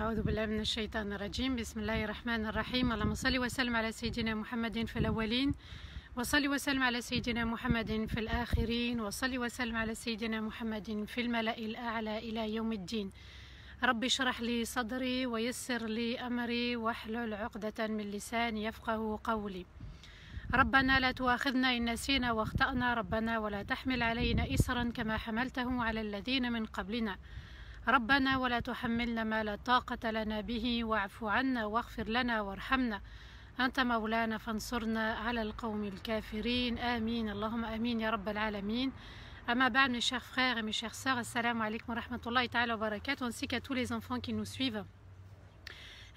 أعوذ بالله من الشيطان الرجيم. بسم الله الرحمن الرحيم. اللهم صل وسلم على سيدنا محمد في الأولين، وصل وسلم على سيدنا محمد في الآخرين، وصل وسلم على سيدنا محمد في الملأ الأعلى إلى يوم الدين. رب اشرح لي صدري ويسر لي أمري واحلل عقدة من لساني يفقه قولي. ربنا لا تؤاخذنا إن نسينا واخطأنا، ربنا ولا تحمل علينا إصرا كما حملته على الذين من قبلنا، ربنا ولا تحملنا ما لا طاقة لنا به واعف عنا واغفر لنا وارحمنا أنت مولانا فانصرنا على القوم الكافرين. آمين اللهم آمين يا رب العالمين. Amma ba'd, mes chers frères et mes chères sœurs, assalamu alaikum wa rahmatullahi ta'ala wa barakatuh, ainsi qu'à tous les enfants qui nous suivent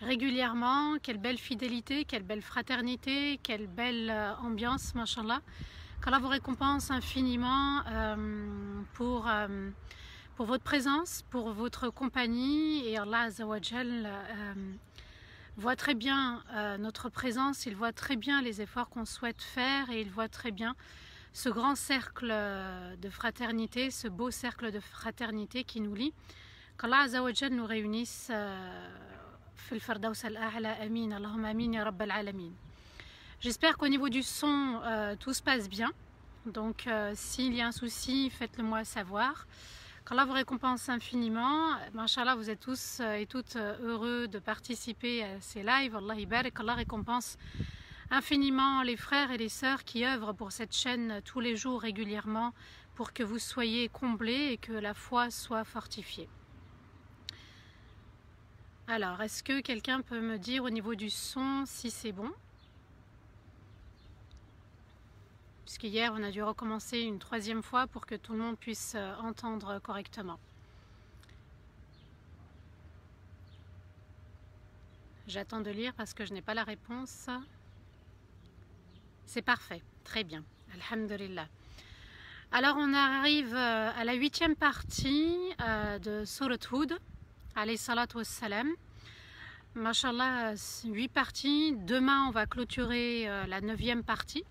régulièrement. Quelle belle fidélité, quelle belle fraternité, quelle belle ambiance, mashallah. Qu'Allah vous récompense infiniment pour votre présence, pour votre compagnie, et Allah Azza wa Jal voit très bien notre présence, il voit très bien les efforts qu'on souhaite faire, et il voit très bien ce grand cercle de fraternité, ce beau cercle de fraternité qui nous lie. Qu'Allah Azza wa Jal nous réunisse fil Firdaus al-A'la. Amin, Allahumma amin ya Rabbal Alamin. J'espère qu'au niveau du son, tout se passe bien. Donc s'il y a un souci, faites-le moi savoir. Qu'Allah vous récompense infiniment. Masha'Allah, vous êtes tous et toutes heureux de participer à ces lives. Allah ibarak. Qu'Allah récompense infiniment les frères et les sœurs qui œuvrent pour cette chaîne tous les jours régulièrement, pour que vous soyez comblés et que la foi soit fortifiée. Alors, est-ce que quelqu'un peut me dire au niveau du son si c'est bon? Puisqu'hier on a dû recommencer une troisième fois pour que tout le monde puisse entendre correctement. J'attends de lire parce que je n'ai pas la réponse. C'est parfait, très bien, alhamdulillah. Alors on arrive à la 8e partie de Surat Hud, alayhi salatu wassalam. Mashallah, 8 parties. Demain on va clôturer la 9e partie.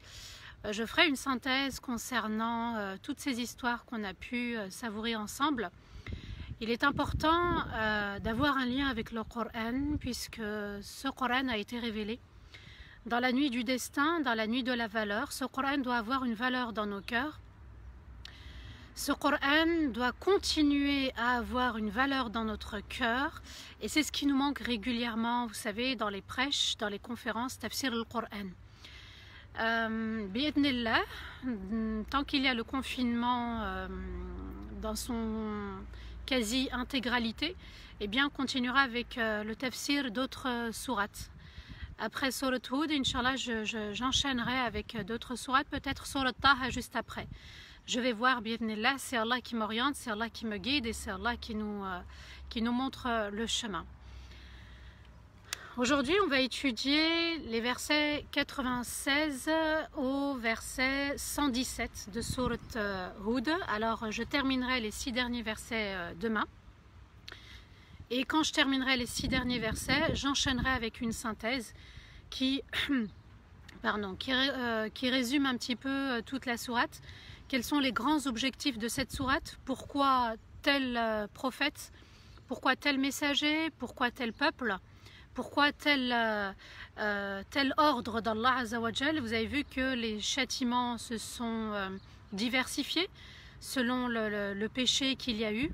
Je ferai une synthèse concernant toutes ces histoires qu'on a pu savourer ensemble. Il est important d'avoir un lien avec le Coran, puisque ce Coran a été révélé dans la nuit du destin, dans la nuit de la valeur. Ce Coran doit avoir une valeur dans nos cœurs. Ce Coran doit continuer à avoir une valeur dans notre cœur. Et c'est ce qui nous manque régulièrement, vous savez, dans les prêches, dans les conférences, tafsir al-Coran. Bi'idnillah, tant qu'il y a le confinement dans son quasi-intégralité, eh bien on continuera avec le tafsir d'autres sourates. Après Surat Hud, Inch'Allah, j'enchaînerai avec d'autres sourates, peut-être Surat Taha juste après. Je vais voir, bi'idnillah, c'est Allah qui m'oriente, c'est Allah qui me guide, et c'est Allah qui nous montre le chemin. Aujourd'hui, on va étudier les versets 96 au verset 117 de Surat Hud. Alors, je terminerai les 6 derniers versets demain. Et quand je terminerai les 6 derniers versets, j'enchaînerai avec une synthèse qui résume un petit peu toute la sourate. Quels sont les grands objectifs de cette sourate? Pourquoi tel prophète? Pourquoi tel messager? Pourquoi tel peuple? Pourquoi tel ordre d'Allah Azza wa Jal? Vous avez vu que les châtiments se sont diversifiés selon le péché qu'il y a eu.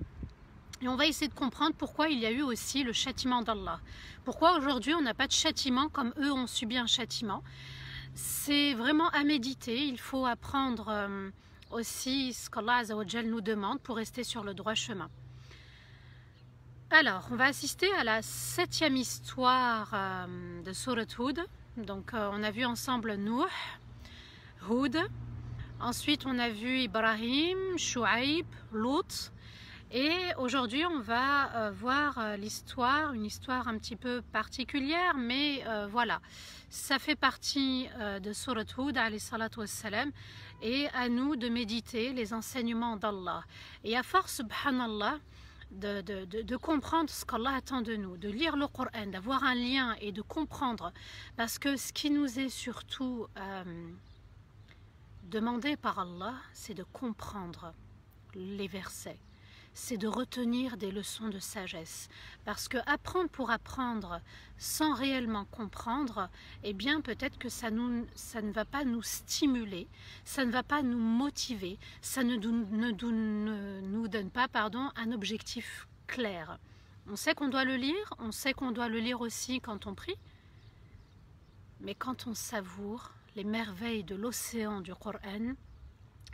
Et on va essayer de comprendre pourquoi il y a eu aussi le châtiment d'Allah. Pourquoi aujourd'hui on n'a pas de châtiment comme eux ont subi un châtiment. C'est vraiment à méditer. Il faut apprendre aussi ce qu'Allah Azza wa Jal nous demande pour rester sur le droit chemin. Alors, on va assister à la 7e histoire de Surat Hud. Donc, on a vu ensemble Nuh, Hud. Ensuite, on a vu Ibrahim, Shu'aib, Lut. Et aujourd'hui, on va voir l'histoire, une histoire un petit peu particulière, mais voilà. Ça fait partie de Surat Hud, alayhi salatu wassalam, et à nous de méditer les enseignements d'Allah. Et à force, subhanallah, de comprendre ce qu'Allah attend de nous, de lire le Coran, d'avoir un lien et de comprendre, parce que ce qui nous est surtout demandé par Allah, c'est de comprendre les versets, c'est de retenir des leçons de sagesse. Parce que apprendre pour apprendre sans réellement comprendre, eh bien peut-être que ça ne va pas nous stimuler, ça ne va pas nous motiver, ça ne nous donne pas un objectif clair. On sait qu'on doit le lire, on sait qu'on doit le lire aussi quand on prie, mais quand on savoure les merveilles de l'océan du Coran,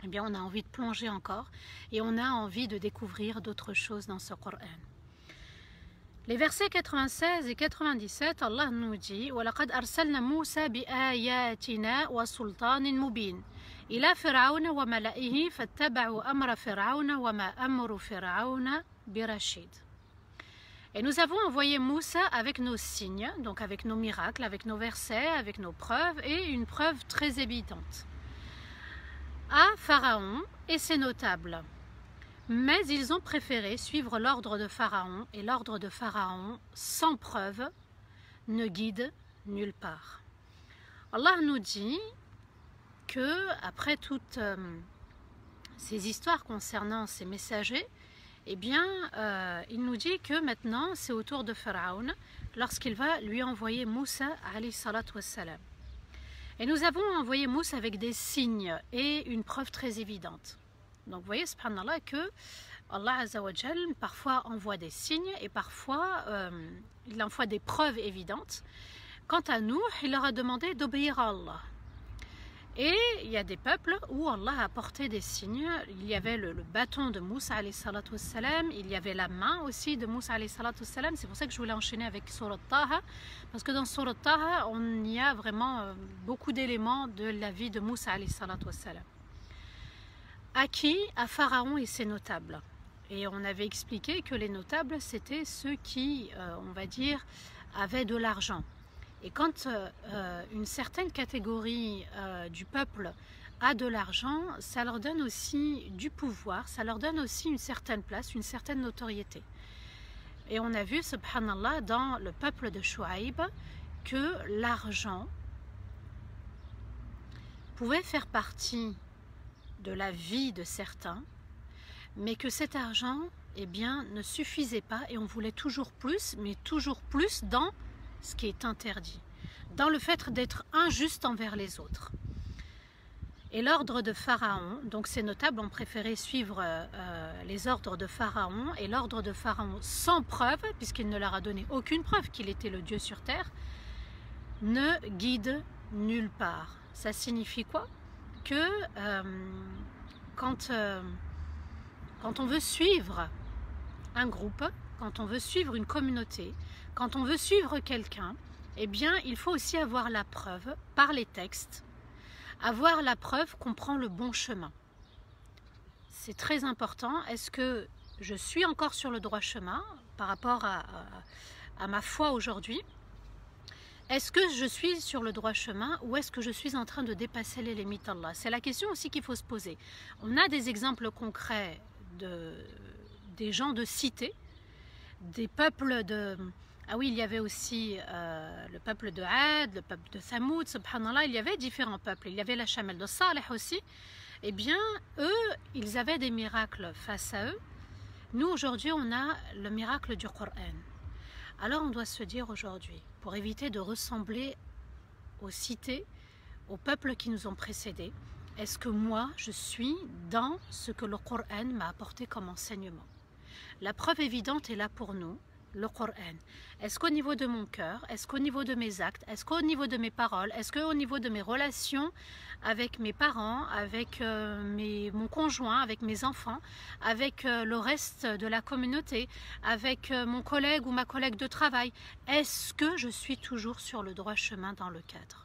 eh bien on a envie de plonger encore et on a envie de découvrir d'autres choses dans ce Coran. Les versets 96 et 97, Allah nous dit وَلَقَدْ أَرْسَلْنَا مُوسَى بِآيَاتِنَا وَسُلْطَانٍ مُبِينٍ إِلَى فِرْعَوْنَ وَمَلَئِهِ فَاتَّبَعُوا أَمْرَ فِرْعَوْنَ وَمَا أَمْرُ فِرْعَوْنَ بِرَشِيدٍ. Et nous avons envoyé Moussa avec nos signes, donc avec nos miracles, avec nos versets, avec nos preuves, et une preuve très évidente à Pharaon et ses notables. Mais ils ont préféré suivre l'ordre de Pharaon, et l'ordre de Pharaon, sans preuve, ne guide nulle part. Allah nous dit que, après toutes ces histoires concernant ces messagers, eh bien, il nous dit que maintenant, c'est au tour de Pharaon, lorsqu'il va lui envoyer Moussa, alayhi salatu wassalam. Et nous avons envoyé Moussa avec des signes et une preuve très évidente. Donc vous voyez, subhanallah, que Allah Azza wa Jal parfois envoie des signes et parfois il envoie des preuves évidentes. Quant à nous, il leur a demandé d'obéir à Allah. Et il y a des peuples où Allah a apporté des signes. Il y avait le bâton de Moussa alayhi salatu wassalam, il y avait la main aussi de Moussa alayhi salatu wassalam. C'est pour ça que je voulais enchaîner avec Surat Taha, parce que dans Surat Taha, on y a vraiment beaucoup d'éléments de la vie de Moussa alayhi salatu wassalam. À qui? À Pharaon et ses notables. Et on avait expliqué que les notables, c'était ceux qui, on va dire, avaient de l'argent. Et quand une certaine catégorie du peuple a de l'argent, ça leur donne aussi du pouvoir, ça leur donne aussi une certaine place, une certaine notoriété. Et on a vu, subhanallah, dans le peuple de Chouaïb, que l'argent pouvait faire partie de la vie de certains, mais que cet argent, eh bien, ne suffisait pas et on voulait toujours plus, mais toujours plus dans ce qui est interdit, dans le fait d'être injuste envers les autres. Et l'ordre de Pharaon, donc ces notables ont préféré suivre les ordres de Pharaon, et l'ordre de Pharaon sans preuve, puisqu'il ne leur a donné aucune preuve qu'il était le Dieu sur terre, ne guide nulle part. Ça signifie quoi? Que quand on veut suivre un groupe, quand on veut suivre une communauté, quand on veut suivre quelqu'un, eh bien, il faut aussi avoir la preuve par les textes, avoir la preuve qu'on prend le bon chemin. C'est très important. Est-ce que je suis encore sur le droit chemin par rapport à ma foi aujourd'hui? Est-ce que je suis sur le droit chemin ou est-ce que je suis en train de dépasser les limites d'Allah? C'est la question aussi qu'il faut se poser. On a des exemples concrets des gens de cité, des peuples de... Ah oui, il y avait aussi le peuple de Ad, le peuple de Thamoud, subhanallah, il y avait différents peuples. Il y avait la Chamelle de Saleh aussi. Eh bien, eux, ils avaient des miracles face à eux. Nous, aujourd'hui, on a le miracle du Coran. Alors, on doit se dire aujourd'hui, pour éviter de ressembler aux cités, aux peuples qui nous ont précédés, est-ce que moi, je suis dans ce que le Coran m'a apporté comme enseignement? La preuve évidente est là pour nous, le Coran. Est-ce qu'au niveau de mon cœur, est-ce qu'au niveau de mes actes, est-ce qu'au niveau de mes paroles, est-ce qu'au niveau de mes relations avec mes parents, avec mon conjoint, avec mes enfants, avec le reste de la communauté, avec mon collègue ou ma collègue de travail, est-ce que je suis toujours sur le droit chemin dans le cadre?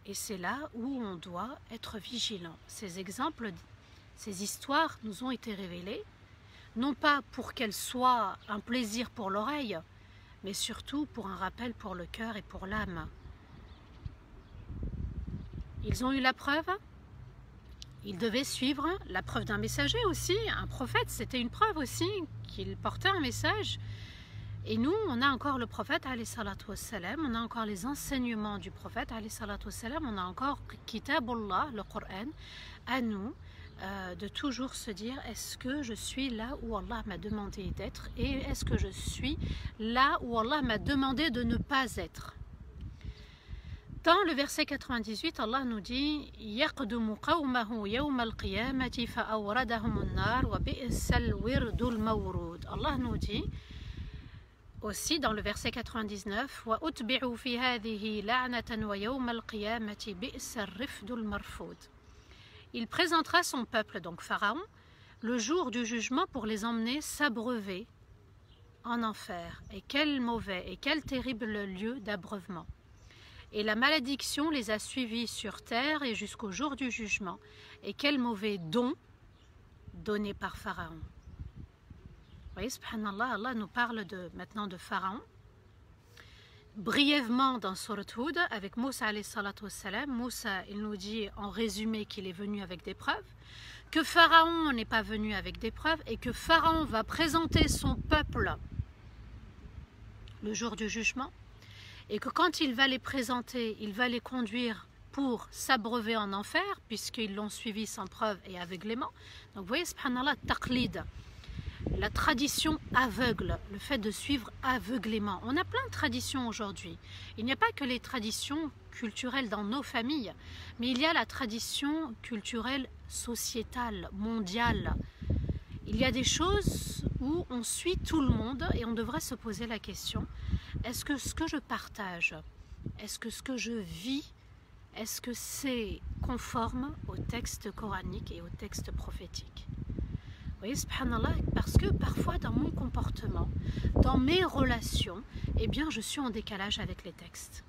Et c'est là où on doit être vigilant. Ces exemples, ces histoires nous ont été révélées, non pas pour qu'elles soient un plaisir pour l'oreille, mais surtout pour un rappel pour le cœur et pour l'âme. Ils ont eu la preuve, ils devaient suivre la preuve d'un messager aussi, un prophète, c'était une preuve aussi qu'il portait un message. Et nous, on a encore le prophète, alayhi salatu wassalam, on a encore les enseignements du prophète, alayhi salatu wassalam, on a encore Kitabullah, le Coran, à nous de toujours se dire, est-ce que je suis là où Allah m'a demandé d'être, et est-ce que je suis là où Allah m'a demandé de ne pas être. Dans le verset 98, Allah nous dit يَقْدُمُ قَوْمَهُ يَوْمَ الْقِيَامَةِ فَأَوْرَدَهُمُ النَّارِ وَبِئْسَ الْوِرْدُ الْمَوْرُودُ. Allah nous dit aussi dans le verset 99 وَأُتْبِعُوا فِي هَذِهِ لَعْنَةً وَيَوْمَ الْقِيَامَةِ بِئْسَ الرِّفْدُ الْمَرْفُودُ. Il présentera son peuple, donc Pharaon, le jour du jugement pour les emmener s'abreuver en enfer. Et quel mauvais et quel terrible lieu d'abreuvement. Et la malédiction les a suivis sur terre et jusqu'au jour du jugement. Et quel mauvais don donné par Pharaon. Vous voyez, subhanallah, Allah nous parle maintenant de Pharaon. Brièvement dans Surat Hud, avec Moussa alayhi salatu wassalam, Moussa, il nous dit en résumé qu'il est venu avec des preuves, que Pharaon n'est pas venu avec des preuves et que Pharaon va présenter son peuple le jour du jugement. Et que quand il va les présenter, il va les conduire pour s'abreuver en enfer, puisqu'ils l'ont suivi sans preuve et aveuglément. Donc vous voyez, subhanallah, taqlid, la tradition aveugle, le fait de suivre aveuglément. On a plein de traditions aujourd'hui. Il n'y a pas que les traditions culturelles dans nos familles, mais il y a la tradition culturelle sociétale, mondiale. Il y a des choses où on suit tout le monde et on devrait se poser la question, est-ce que ce que je partage, est-ce que ce que je vis, est-ce que c'est conforme au texte coranique et au texte prophétique? Vous voyez, subhanallah, parce que parfois dans mon comportement, dans mes relations, eh bien je suis en décalage avec les textes.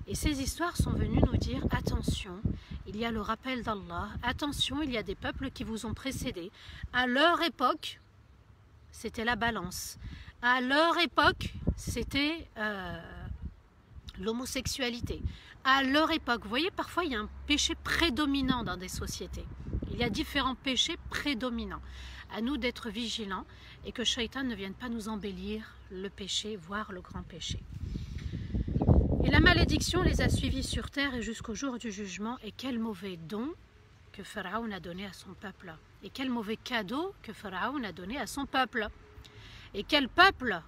Et ces histoires sont venues nous dire, attention, il y a le rappel d'Allah, attention, il y a des peuples qui vous ont précédés. À leur époque, c'était la balance. À leur époque, c'était l'homosexualité. À leur époque, vous voyez, parfois il y a un péché prédominant dans des sociétés. Il y a différents péchés prédominants. À nous d'être vigilants et que Shaitan ne vienne pas nous embellir le péché, voire le grand péché. Et la malédiction les a suivis sur terre et jusqu'au jour du jugement. Et quel mauvais don que Pharaon a donné à son peuple. Et quel mauvais cadeau que Pharaon a donné à son peuple. Et quel peuple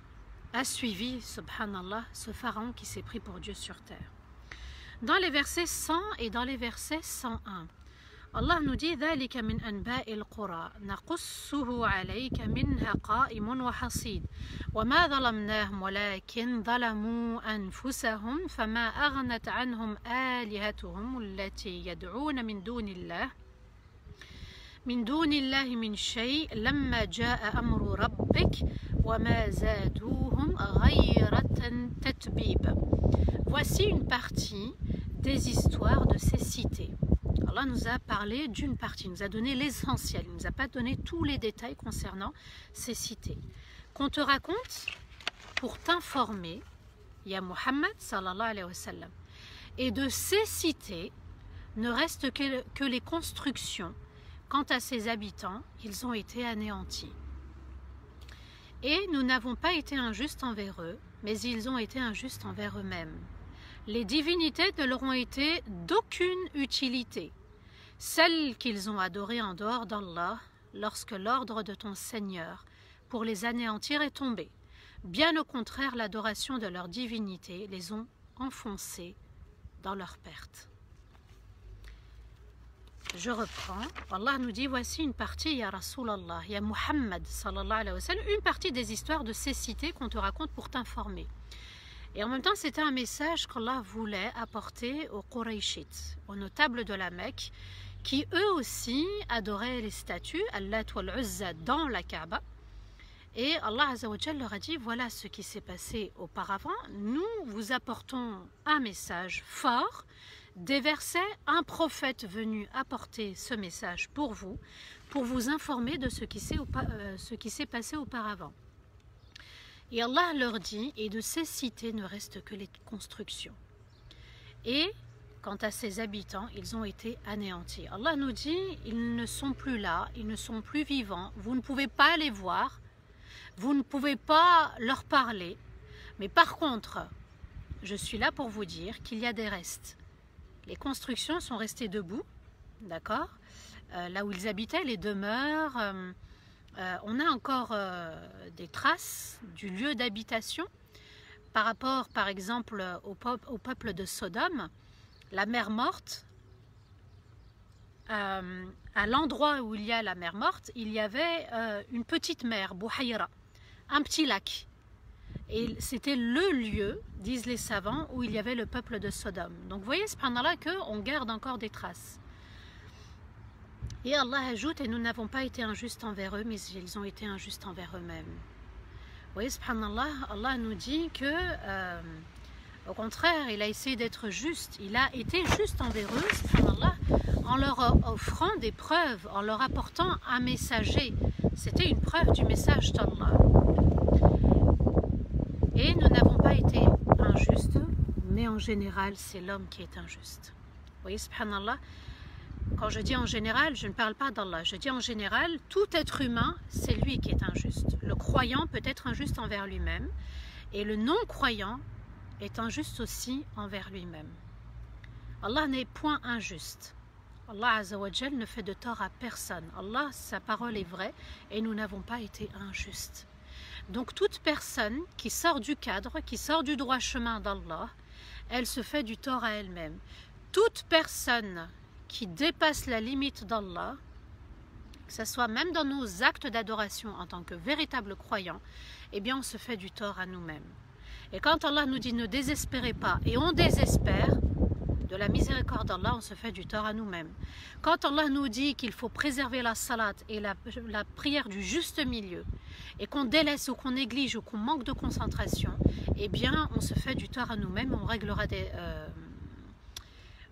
a suivi, subhanallah, ce Pharaon qui s'est pris pour Dieu sur terre. Dans les versets 100 et dans les versets 101, Allah nous dit ذلك من أنباء القرى نقصه عليك منها قائم وحصيد وما ظلمناهم ولكن ظلموا أنفسهم فما أغنت عنهم آلهتهم التي يدعون من دون الله من شيء لما جاء أمر ربك وما زادوهم غير تتبيب. Voici une partie des histoires de ces cités. Allah nous a parlé d'une partie, nous a donné l'essentiel, il ne nous a pas donné tous les détails concernant ces cités. Qu'on te raconte pour t'informer, ya Muhammad sallallahu alayhi wa sallam. Et de ces cités ne restent que les constructions. Quant à ses habitants, ils ont été anéantis. Et nous n'avons pas été injustes envers eux, mais ils ont été injustes envers eux-mêmes. Les divinités ne leur ont été d'aucune utilité, celles qu'ils ont adorées en dehors d'Allah, lorsque l'ordre de ton Seigneur pour les anéantir est tombé. Bien au contraire, l'adoration de leurs divinités les ont enfoncés dans leur perte. Je reprends. Allah nous dit, voici une partie, ya Rasulallah, ya Muhammad, sallallahu alayhi wa sallam, une partie des histoires de ces cités qu'on te raconte pour t'informer. Et en même temps, c'était un message qu'Allah voulait apporter aux Qurayshites, aux notables de la Mecque, qui eux aussi adoraient les statues, Allat wal Uzza, dans la Kaaba. Et Allah Azza wa Jal leur a dit, voilà ce qui s'est passé auparavant, nous vous apportons un message fort, des versets, un prophète venu apporter ce message pour vous informer de ce qui s'est passé auparavant. Et Allah leur dit, et de ces cités ne restent que les constructions. Et quant à ses habitants, ils ont été anéantis. Allah nous dit, ils ne sont plus là, ils ne sont plus vivants, vous ne pouvez pas les voir, vous ne pouvez pas leur parler, mais par contre, je suis là pour vous dire qu'il y a des restes. Les constructions sont restées debout, d'accord, là où ils habitaient, les demeures, on a encore des traces du lieu d'habitation par rapport, par exemple, au peuple de Sodome. La mer morte, à l'endroit où il y a la mer morte, il y avait une petite mer, Bouhaïra, un petit lac. Et c'était le lieu, disent les savants, où il y avait le peuple de Sodome. Donc vous voyez, subhanallah, qu'on garde encore des traces. Et Allah ajoute, et nous n'avons pas été injustes envers eux, mais ils ont été injustes envers eux-mêmes. Vous voyez, subhanallah, Allah nous dit que, au contraire, il a essayé d'être juste. Il a été juste envers eux, subhanallah, en leur offrant des preuves, en leur apportant un messager. C'était une preuve du message d'Allah. Et nous n'avons pas été injustes, mais en général, c'est l'homme qui est injuste. Vous voyez, subhanallah, quand je dis en général, je ne parle pas d'Allah. Je dis en général, tout être humain, c'est lui qui est injuste. Le croyant peut être injuste envers lui-même, et le non-croyant est injuste aussi envers lui-même. Allah n'est point injuste. Allah Azza wa Jal ne fait de tort à personne. Allah, sa parole est vraie, et nous n'avons pas été injustes. Donc toute personne qui sort du cadre, qui sort du droit chemin d'Allah, elle se fait du tort à elle-même. Toute personne qui dépasse la limite d'Allah, que ce soit même dans nos actes d'adoration en tant que véritable croyant, eh bien on se fait du tort à nous-mêmes. Et quand Allah nous dit ne désespérez pas, et on désespère, de la miséricorde d'Allah, on se fait du tort à nous-mêmes. Quand Allah nous dit qu'il faut préserver la salat et la prière du juste milieu, et qu'on délaisse ou qu'on néglige ou qu'on manque de concentration, eh bien on se fait du tort à nous-mêmes, on réglera des...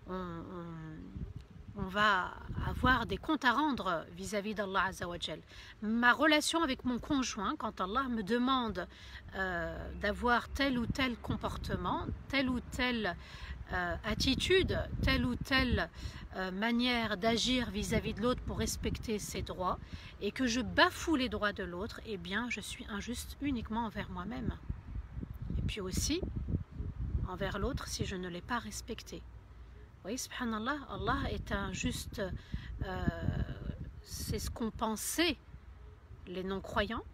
on va avoir des comptes à rendre vis-à-vis d'Allah Azza wa Jal. Ma relation avec mon conjoint, quand Allah me demande d'avoir tel ou tel comportement, telle ou telle attitude, telle ou telle manière d'agir vis-à-vis de l'autre pour respecter ses droits, et que je bafoue les droits de l'autre, eh bien je suis injuste uniquement envers moi-même. Et puis aussi envers l'autre si je ne l'ai pas respecté. Oui, subhanallah, Allah est injuste, c'est ce qu'ont pensé les non-croyants,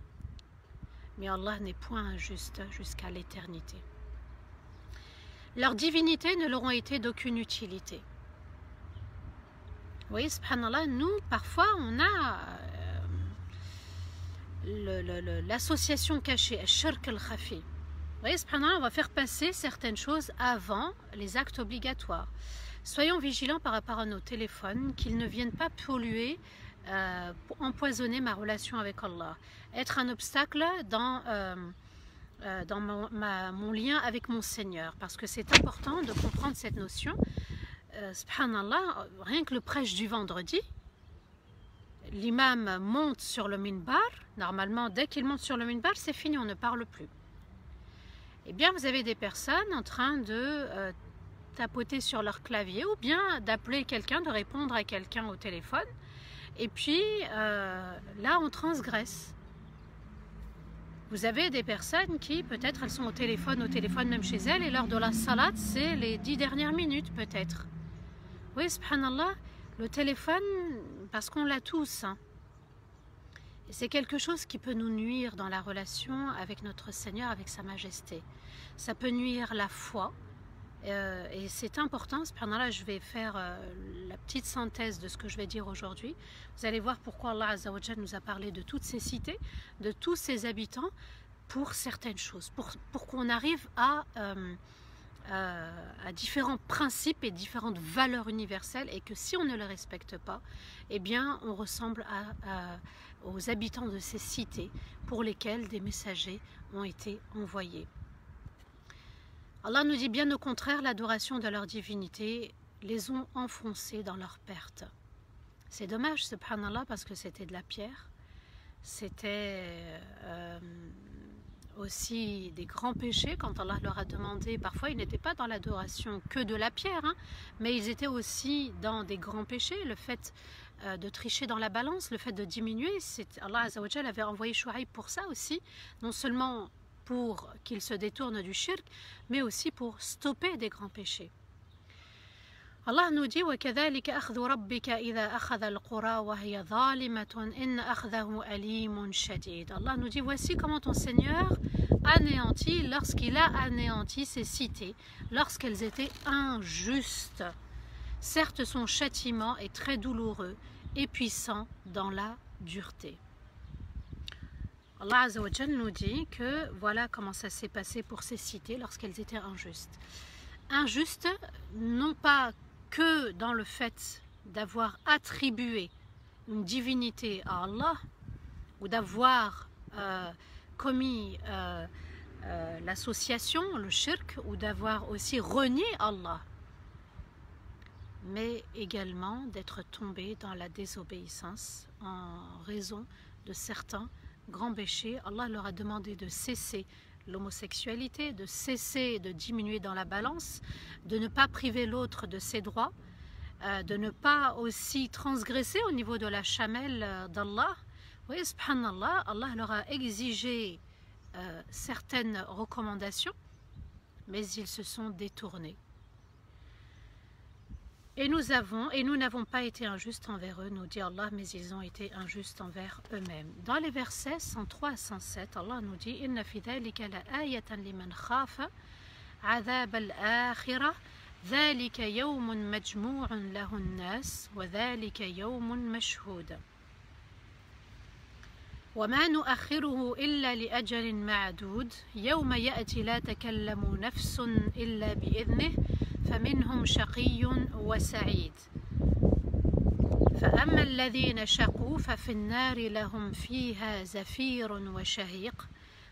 mais Allah n'est point injuste jusqu'à l'éternité. Leurs divinités ne leur ont été d'aucune utilité. Oui, subhanallah, nous, parfois, on a l'association cachée, shirk al-khafi. Vous voyez, subhanallah, on va faire passer certaines choses avant les actes obligatoires. Soyons vigilants par rapport à nos téléphones, qu'ils ne viennent pas polluer, empoisonner ma relation avec Allah, être un obstacle dans mon lien avec mon Seigneur, parce que c'est important de comprendre cette notion. Subhanallah, rien que le prêche du vendredi, l'imam monte sur le minbar, normalement dès qu'il monte sur le minbar, c'est fini, on ne parle plus. Eh bien, vous avez des personnes en train de tapoter sur leur clavier ou bien d'appeler quelqu'un, de répondre à quelqu'un au téléphone. Et puis, là, on transgresse. Vous avez des personnes qui, peut-être, elles sont au téléphone même chez elles, et l'heure de la salat, c'est les 10 dernières minutes, peut-être. Oui, subhanallah, le téléphone, parce qu'on l'a tous, hein. Et c'est quelque chose qui peut nous nuire dans la relation avec notre Seigneur, avec sa majesté. Ça peut nuire la foi. Et c'est important, subhanallah, je vais faire la petite synthèse de ce que je vais dire aujourd'hui. Vous allez voir pourquoi Allah Azza wa Jal nous a parlé de toutes ces cités, de tous ces habitants, pour certaines choses, pour qu'on arrive à différents principes et différentes valeurs universelles, et que si on ne les respecte pas, eh bien on ressemble aux habitants de ces cités pour lesquels des messagers ont été envoyés. Allah nous dit bien au contraire, l'adoration de leur divinité les ont enfoncés dans leur perte. C'est dommage, subhanallah, parce que c'était de la pierre, c'était aussi des grands péchés. Quand Allah leur a demandé, parfois ils n'étaient pas dans l'adoration que de la pierre, hein, mais ils étaient aussi dans des grands péchés, le fait de tricher dans la balance, le fait de diminuer. Allah Azza wa Jal avait envoyé Shuaïb pour ça aussi, non seulement pour qu'ils se détournent du shirk, mais aussi pour stopper des grands péchés. Allah nous dit وَكَذَلِكَ أَخْذُ رَبِّكَ إِذَا أَخَذَ الْقُرَى وَهِيَ ظَالِمَةٌ إِنَّ أَخْذَهُ أَلِيمٌ شَدِيدٌ. Allah nous dit voici comment ton Seigneur anéantit lorsqu'il a anéanti ces cités, lorsqu'elles étaient injustes. Certes, son châtiment est très douloureux et puissant dans la dureté. Allah Azza wa Jal nous dit que voilà comment ça s'est passé pour ces cités lorsqu'elles étaient injustes. Injustes, non pas que dans le fait d'avoir attribué une divinité à Allah ou d'avoir commis l'association, le shirk, ou d'avoir aussi renié Allah, mais également d'être tombé dans la désobéissance en raison de certains grands péchés. Allah leur a demandé de cesser l'homosexualité, de cesser de diminuer dans la balance, de ne pas priver l'autre de ses droits, de ne pas aussi transgresser au niveau de la chamelle d'Allah. Oui, subhanallah, Allah leur a exigé certaines recommandations, mais ils se sont détournés. Et nous n'avons pas été injustes envers eux, nous dit Allah, mais ils ont été injustes envers eux-mêmes. Dans les versets 103 à 107, Allah nous dit Inna fi dhalika la ayatan liman khafa adhab al-akhirah dhalika yawmun majmu'un lahu an-nas wa dhalika yawmun mashhud. وما نؤخره إلا لأجل معدود يوم يأتي لا تكلم نفس إلا بإذنه فمنهم شقي وسعيد فأما الذين شقوا ففي النار لهم فيها زفير وشهيق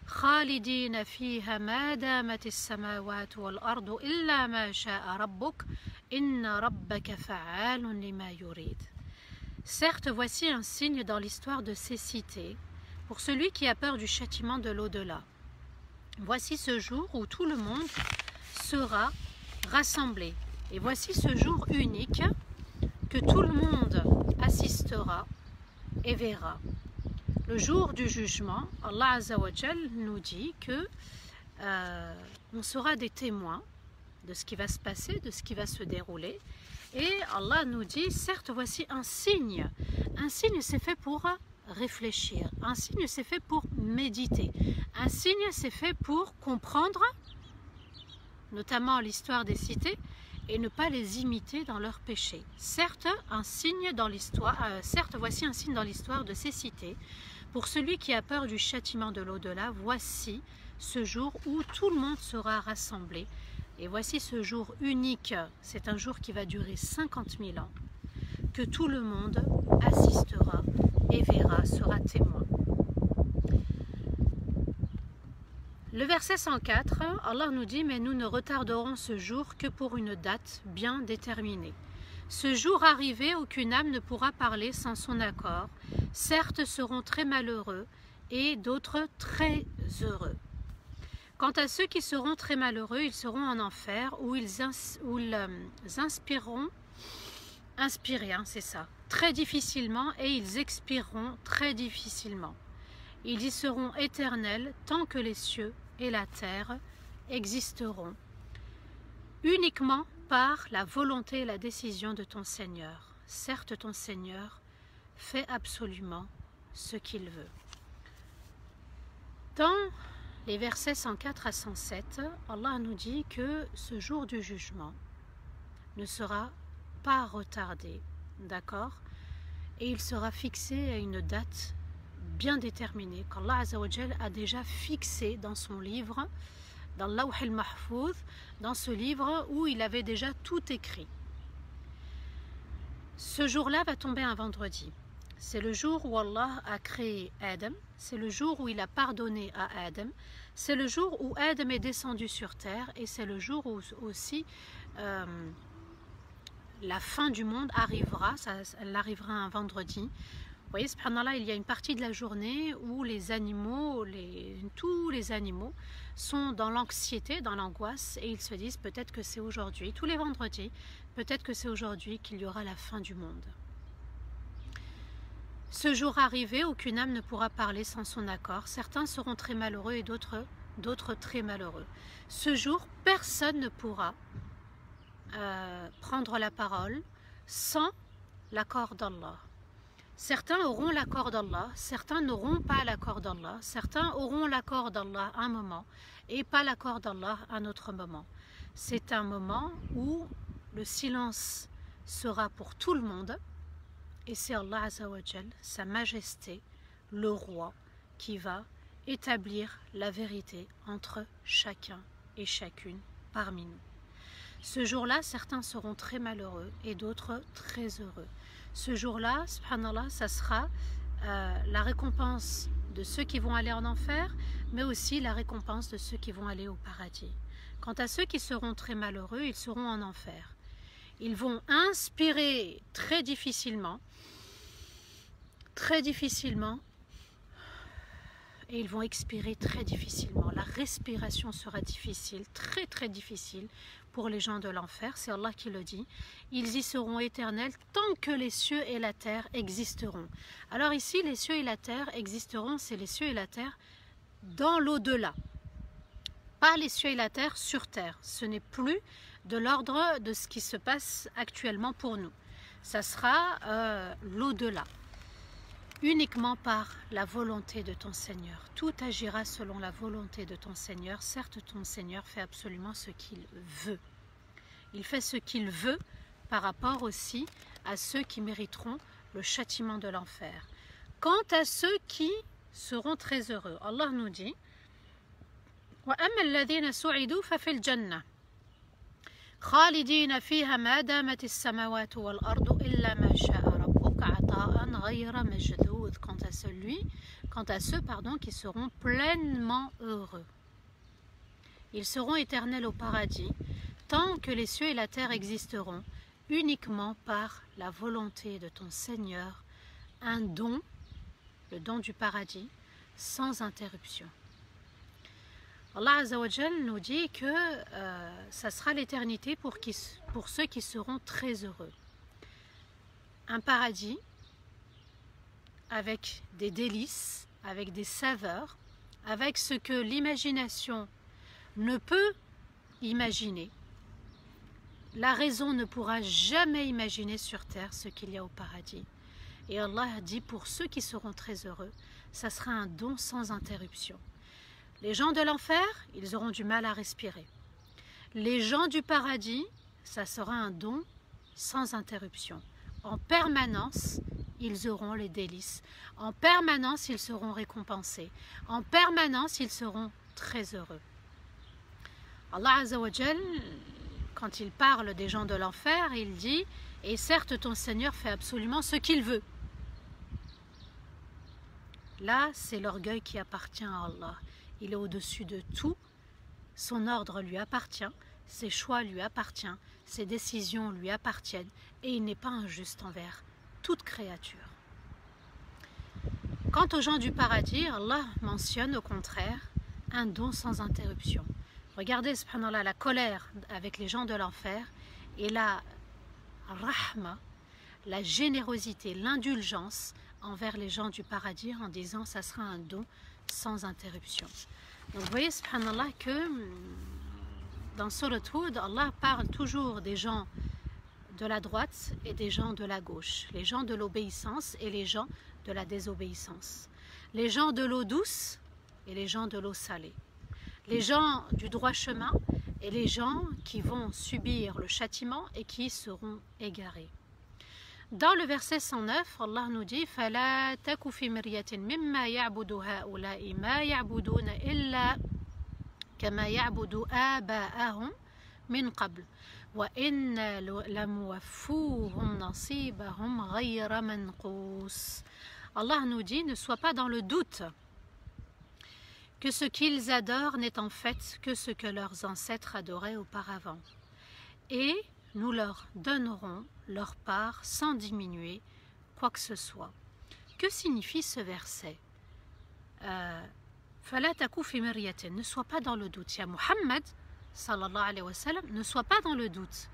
خالدين فيها ما دامت السماوات والأرض إلا ما شاء ربك إن ربك فعال لما يريد. Certes, voici un signe dans l'histoire de ces cités pour celui qui a peur du châtiment de l'au-delà. Voici ce jour où tout le monde sera rassemblé. Et voici ce jour unique que tout le monde assistera et verra. Le jour du jugement, Allah Azza wa Jal nous dit que on sera des témoins de ce qui va se passer, de ce qui va se dérouler. Et Allah nous dit, certes, voici un signe. Un signe, c'est fait pour réfléchir. Un signe, c'est fait pour méditer. Un signe, c'est fait pour comprendre, notamment l'histoire des cités, et ne pas les imiter dans leurs péchés. Certes, voici un signe dans l'histoire de ces cités. Pour celui qui a peur du châtiment de l'au-delà, voici ce jour où tout le monde sera rassemblé. Et voici ce jour unique, c'est un jour qui va durer 50 000 ans, que tout le monde assistera et verra, sera témoin. Le verset 104, Allah nous dit « Mais nous ne retarderons ce jour que pour une date bien déterminée. Ce jour arrivé, aucune âme ne pourra parler sans son accord. Certes seront très malheureux et d'autres très heureux. Quant à ceux qui seront très malheureux, ils seront en enfer où ils inspireront très difficilement et ils expireront très difficilement. Ils y seront éternels tant que les cieux et la terre existeront, uniquement par la volonté et la décision de ton Seigneur. Certes, ton Seigneur fait absolument ce qu'il veut. » Dans les versets 104 à 107, Allah nous dit que ce jour du jugement ne sera pas retardé, d'accord? Et il sera fixé à une date bien déterminée, qu'Allah Azza wa Jal a déjà fixé dans son livre, dans l'Lawh al-Mahfouz, dans ce livre où il avait déjà tout écrit. Ce jour-là va tomber un vendredi. C'est le jour où Allah a créé Adam, c'est le jour où il a pardonné à Adam, c'est le jour où Adam est descendu sur terre et c'est le jour où aussi la fin du monde arrivera, elle arrivera un vendredi. Vous voyez, subhanallah, il y a une partie de la journée où les animaux, tous les animaux sont dans l'anxiété, dans l'angoisse et ils se disent peut-être que c'est aujourd'hui, tous les vendredis, peut-être que c'est aujourd'hui qu'il y aura la fin du monde. Ce jour arrivé, aucune âme ne pourra parler sans son accord. Certains seront très malheureux et d'autres très malheureux. Ce jour, personne ne pourra prendre la parole sans l'accord d'Allah. Certains auront l'accord d'Allah, certains n'auront pas l'accord d'Allah, certains auront l'accord d'Allah à un moment et pas l'accord d'Allah à un autre moment. C'est un moment où le silence sera pour tout le monde et c'est Allah Azza wa Jal, sa majesté, le roi, qui va établir la vérité entre chacun et chacune parmi nous. Ce jour-là, certains seront très malheureux et d'autres très heureux. Ce jour-là, subhanallah, ça sera la récompense de ceux qui vont aller en enfer, mais aussi la récompense de ceux qui vont aller au paradis. Quant à ceux qui seront très malheureux, ils seront en enfer. Ils vont inspirer très difficilement, et ils vont expirer très difficilement. La respiration sera difficile, très difficile pour les gens de l'enfer, c'est Allah qui le dit. Ils y seront éternels tant que les cieux et la terre existeront. Alors ici, les cieux et la terre existeront, c'est les cieux et la terre dans l'au-delà. Pas les cieux et la terre sur terre. Ce n'est plus de l'ordre de ce qui se passe actuellement pour nous. Ça sera l'au-delà. Uniquement par la volonté de ton Seigneur. Tout agira selon la volonté de ton Seigneur. Certes, ton Seigneur fait absolument ce qu'il veut. Il fait ce qu'il veut par rapport aussi à ceux qui mériteront le châtiment de l'enfer. Quant à ceux qui seront très heureux, Allah nous dit وَأَمَّا الَّذِينَ سُعِدُوا فَفِي الْجَنَّةِ خَالِدِينَ فِيهَا مَا دَامَتِ السَّمَاوَاتُ وَالْأَرْضُ إِلَّا مَا شَاءَ رَبُّكَ عَطَاءً غَيْرَ مَجْذُوذٍ. Quant à ceux qui seront pleinement heureux. Ils seront éternels au paradis tant que les cieux et la terre existeront, uniquement par la volonté de ton Seigneur, un don, le don du paradis, sans interruption. Allah Azza wa Jal nous dit que ça sera l'éternité pour ceux qui seront très heureux. Un paradis avec des délices, avec des saveurs, avec ce que l'imagination ne peut imaginer. La raison ne pourra jamais imaginer sur terre ce qu'il y a au paradis. Et Allah dit pour ceux qui seront très heureux, ça sera un don sans interruption. Les gens de l'enfer, ils auront du mal à respirer. Les gens du paradis, ça sera un don sans interruption. En permanence, ils auront les délices. En permanence, ils seront récompensés. En permanence, ils seront très heureux. Allah Azza wa Jal, quand il parle des gens de l'enfer, il dit « Et certes, ton Seigneur fait absolument ce qu'il veut. » Là, c'est l'orgueil qui appartient à Allah. Il est au-dessus de tout. Son ordre lui appartient. Ses choix lui appartiennent. Ses décisions lui appartiennent. Et il n'est pas injuste envers toute créature. Quant aux gens du paradis, Allah mentionne au contraire un don sans interruption. Regardez, subhanallah, la colère avec les gens de l'enfer et la rahma, la générosité, l'indulgence envers les gens du paradis en disant ça sera un don sans interruption. Donc vous voyez, subhanallah, que dans Surat Hud, Allah parle toujours des gens de la droite et des gens de la gauche, les gens de l'obéissance et les gens de la désobéissance, les gens de l'eau douce et les gens de l'eau salée, les gens du droit chemin et les gens qui vont subir le châtiment et qui seront égarés. Dans le verset 109, Allah nous dit فَلَا تَكُ فِي مِرْيَةٍ مِمَّا يَعْبُدُ هَؤُلَاءِ مَا يَعْبُدُونَ إِلَّا كَمَا يَعْبُدُ آبَاءَهُمْ مِنْ قَبْلِ وَإِنَّا لَمُوَفُّوهُمْ نَصِيبَهُمْ غَيْرَ مَنْقُوصٍ. Allah nous dit, ne sois pas dans le doute que ce qu'ils adorent n'est en fait que ce que leurs ancêtres adoraient auparavant. Et nous leur donnerons leur part sans diminuer quoi que ce soit. Que signifie ce verset? Fala taku fi miryatin, ne sois pas dans le doute. Ya Muhammad, sallallahu alayhi wa sallam, ne sois pas dans le doute.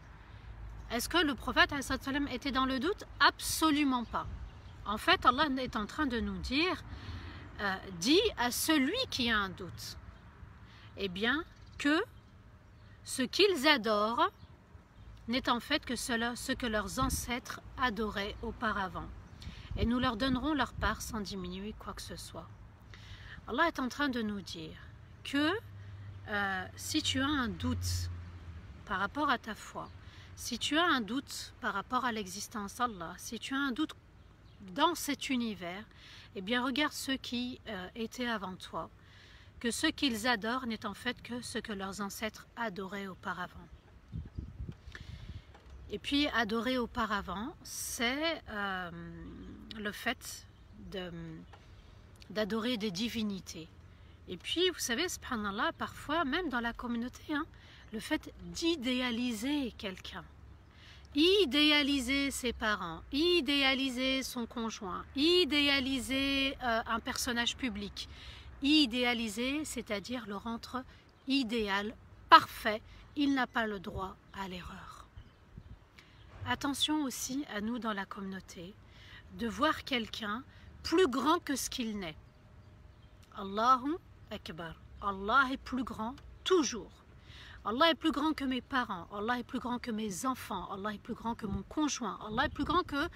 Est-ce que le prophète sallam était dans le doute? Absolument pas. En fait, Allah est en train de nous dire, dis à celui qui a un doute, eh bien, que ce qu'ils adorent n'est en fait que ce que leurs ancêtres adoraient auparavant. Et nous leur donnerons leur part sans diminuer quoi que ce soit. Allah est en train de nous dire que si tu as un doute par rapport à ta foi, si tu as un doute par rapport à l'existence d'Allah, si tu as un doute dans cet univers, eh bien regarde ceux qui étaient avant toi, que ce qu'ils adorent n'est en fait que ce que leurs ancêtres adoraient auparavant. Et puis adorer auparavant, c'est le fait d'adorer des divinités. Et puis vous savez, subhanallah, parfois même dans la communauté, le fait d'idéaliser quelqu'un, idéaliser ses parents, idéaliser son conjoint, idéaliser un personnage public, idéaliser, c'est-à-dire le rendre idéal, parfait, il n'a pas le droit à l'erreur. Attention aussi à nous dans la communauté, de voir quelqu'un plus grand que ce qu'il n'est. Allahu Akbar, Allah est plus grand toujours. Allah est plus grand que mes parents, Allah est plus grand que mes enfants, Allah est plus grand que mon conjoint, Allah est plus grand que